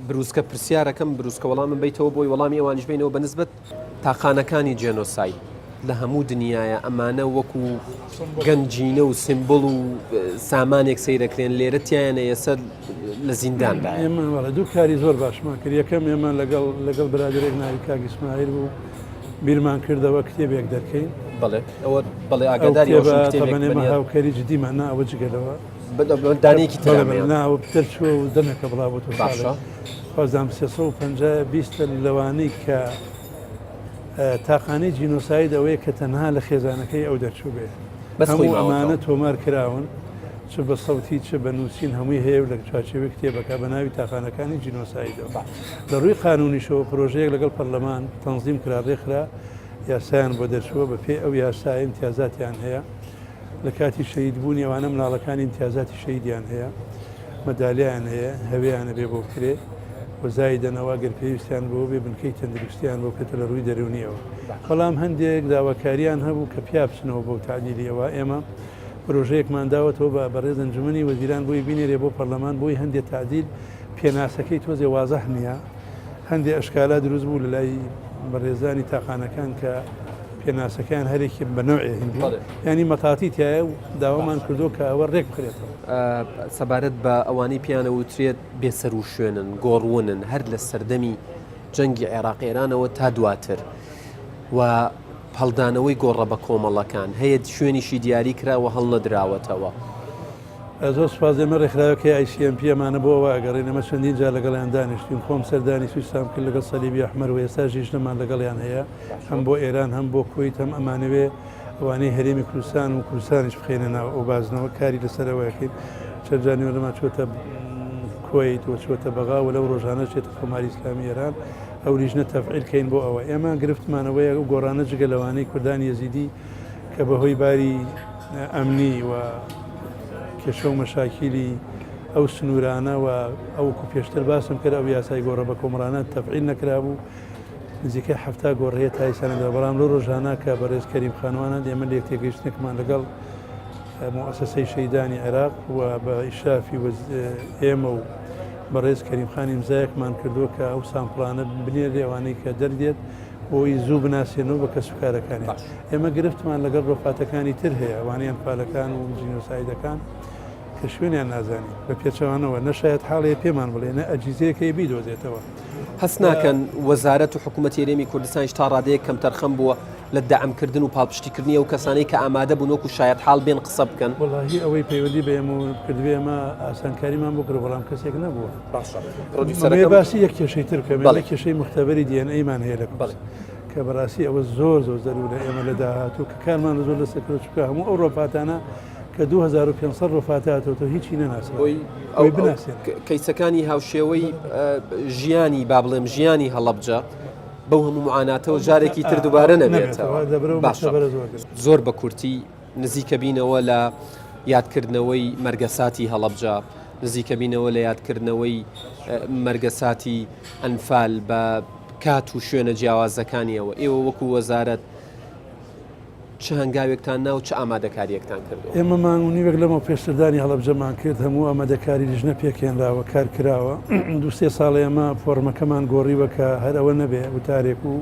بروسکە پرسیارەکەم بروسکە وەڵامم بیتەوە بۆی وەڵامی ئەوانیش بینەوە بەنسبەت تاقانەکانی جێنۆساید لە هەموو دنیاە ئەمانە وەکو گەنجینە و سمبڵ و سامانێک سەیرەکرێن لێرە تیانە ئێستا لە زینداندا ئێمە دوو کاری زۆر باشمان کرد یەکەم ئێمە لەگەڵ برادێک ناوی کاک ئیسماعیل بوو بیرمان کردەوە کتێبێک دەکەین بەڵێ ئەوە بەڵێ ئاگاداری ئەمە هاوکاری جدیمان ناوە جگەلەوە دانێکی ناوە پتر چوە و دەمێکە بڵاوەوە باشە خۆزام 350 لەوانەی کە تاقانەی جینۆساید ئەوەیە کە تەنها لە خێزانەکەی ئەو دەرچوو بێت هەموو ئەمانە تۆمار کراون چ بە سەوتی چ بە نووسین هەمووی هەیە لە چاچێوی کتێبەکە بە ناوی تاقانەکانی جینۆسایدەوە لە ڕووی قانونیشەوە پرۆژەیەک لەگەڵ پەرلەمان تەنزیم کرا ڕێکخرا یاسایان بۆ دەرچووە بە پێی ئەو یاسای امتیازاتیان هەیە لە کاتی شەیدبوونی ئەوانە مناڵەکانی امتیازاتی شەیدیان هەیە مەدالیان هەیە هەوێیانە بێ بۆ بکرێ وەزای دەنەوە گەر پێویستیان بۆ بێ بنکەی تەندروستیان بۆ بکەتە لە ڕووی دەرونیەوە بەڵام هەندێک داواکاریان هەبوو کە پیا بچنەوە بۆ تعدیلیەوە ئێمە پرۆژەیەکمان داوەتەوە بە بەڕێز ئەنجومەنی وەزیران بۆی بینێرێ بۆ پەرلەمان بۆی هەندێک تعدیل پێناسەکەی تۆزێ وازەح نییە هەندێک ئەشکالا دروست بوو لە لای بەڕێزانی تاقانەکان کە پێناسەکان هەرێکی بەنەوعی هندی ینی مەتاتی تایە و داوامان کردو کە ئەوە ڕێک بکرێتەوە. سەبارەت بە ئەوانەی پیانە وترێت بێسەر و شوێنن گۆڕونن هەر لە سەردەمی جەنگی عێراق ئێرانەوە تا دواتر و هەڵدانەوەی گۆڕە بە کۆمەڵەکان هەیە شوێنیشی دیاری کراوە هەڵ نەدراوەتەوە. زۆر سپاس ئێمە ڕێکخراوەکەی ICMP ئەمانە بۆەوە ئەگەڕێنەمە چەندین جا لەگەڵیان دانیشتین خۆم سەردانی سویسام کرد لەگەڵ سەلیبی ئەحمەر و ئێستا ژیژنەمان لەگەڵیان هەیە هەم بۆ ئێران هەم بۆ کویت هەم ئەمانەوێ ئەوانەی هەرێمی کوردستان و کوردستانیش بخێنە ناو ئەو بازنەوە کاری لەسەرەوەیەکەین چەندجانیوە لەما چۆتە کویت و چۆتە بەغا و لەو ڕۆژانە چێتە کۆماری ئیسلامی ئێران ئەو لیژنە تەفعیلکەین بۆ ئەوە ئێمە گرفتمانەوەیە و گۆڕانە جگە لەوانەی کوردانی یەزیدی کە بەهۆی باری ئەمنی و کێشە و مەشاکیلی ئەو سنوورانە و ئەوکو پێشتر باسم کرد ئەو یاسای گۆڕە بە کۆمڕانە تەفعیل نەکرابوو نزیکەی هەفتا گۆڕەیە تایسانەدا بەڵام لەو ڕۆژانە کە بەڕێز کەریم خانوانە ئێمە لێک تێگەیشتێکمان لەگەڵ مؤسسەی شەیدانی عێراق و بە ئیشافی ئێمە و بەڕێز کەریم خانی مزایەکمان کردووە کە ئەو سامپڵانە بنێر لێوانەی کە دەردێت بۆی زوو بناسیێنەوە بە کەسوکارەکانی ئێمە گرفتمان لەگەڵ ڕۆفاتەکانی تر هەیە ئەوانیان پالەکان و جینۆسایدەکان کە شوێنیان نازانی بە پێچەوانەوە نەشایەت حاڵەیە پێمان بڵێ نە ئەجیزەیەکەی بیدۆزێتەوە. هەست ناکەن وەزارەت و حکوومەتی هەرێمی کوردستانیش تا ڕادەیەک کەم تەرخەم بووە لە دەعمکردن و پاڵپشتیکردنی ئەو کەسانەی کە ئامادە بوون وەکو شایەت حاڵ بێن قسە بکەن. وەڵاهی ئەوەی پەیوەندی بە ئێمە کردوێ ئەمە ئاسانکاریمان بۆ کرد بەڵام کەسێک نەبووە. باسی یەک کێشەی تر کەمێ کێشەی مختبەری DNA-مان هەیە لە کە بەڕاستی ئەوە زۆر زەرورە ئێمە لە داهاتوو کە کارمان زۆر لە سەکرۆ چکە هەموو ئەو ڕۆپاتانە کە 2500 ڕۆفاتاتەوە هیچی نەناسەوەی بناسێت. کەیسەکانی هاوشێوەی ژیانی با بڵێم ژیانی هەڵەبجە بەو هەموو معاناتەوە جارێکی تر دووبارە نەبێتەوە. زۆر بە کورتی نزیکە بینەوە لە یادکردنەوەی مەرگەساتی هەڵەبجە نزیکە بینەوە لە یادکردنەوەی مەرگەساتی ئەنفال بە کات و شوێنە جیاوازەکانیەوە ئێوە وەکو وەزارەت چه هەنگاوێکتان ناو چه ئامادەکاریەکتان کردو؟ ئێمە مانگونیوێک لەمە پێشتردانی هەڵەبجەمان کرد هەموو ئامادەکاری لیژنە پێکێنراوە کار کراوە دوو-سێ ساڵ ئێمە فۆرمەکەمان گۆڕیوە کە هەر ئەوە نەبێ وتارێک و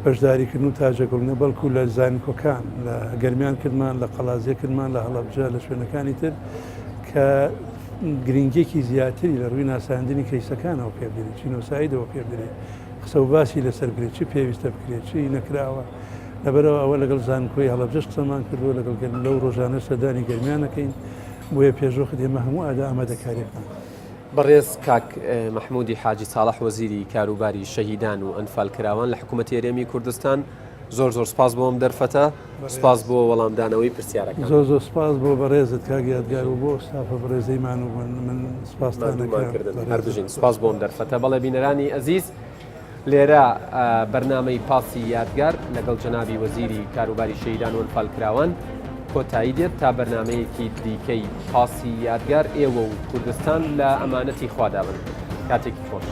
بەشداریکردن و تاجەگەڵنە بەڵکو لە زانکۆکان لە گەرمیان کردمان لە قەڵازیەکردمان لە هەڵەبجە لە شوێنەکانی تر کە گرنگێکی زیاتری لە ڕووی ناساندنی کەیسەکانەوە پێبدرێت چینۆسایدەوە پێبدرێت قسە و باسی لەسەرگرێت چی پێویستە بکرێت چی نەکراوە لەبەرەوە ئەوە لەگەڵ زانکۆی هەڵەبجەش قسەمان کردووە لەگەڵ لەو ڕۆژانە سەردانی گەرمیانەکەین بۆیە پێشۆخت ئێمە هەموو ئامادەکاریەکان. بەڕێز کاک مححمودی حاجی ساڵح وەزیری کاروباری شەهیدان و ئەنفال کراوان لە حکوومەتی هەرێمی کوردستان زۆر سپاس بۆم دەرفەتە سپاس بۆ وەڵامدانەوەی پرسیارەکان. زۆر سپاس بۆ بەڕێزت کاگیادگار و بۆ ستافە بەڕێزەیمان و من سپاسدانەکردن هەردووژین سپاس بۆم دەرفەتە. بەڵێ بینەرانی ئەزیز لێرە بەرنامەی پاسی یادگار لەگەڵ جەنابی وەزیری کاروباری شەهیدان و ئەنفال کراوان کۆتایی دێت تا بەرنمەیەکی دیکەی پاسی یادگار ئێوە و کوردستان لە ئەمانەتی خواداون کاتێکی خۆش.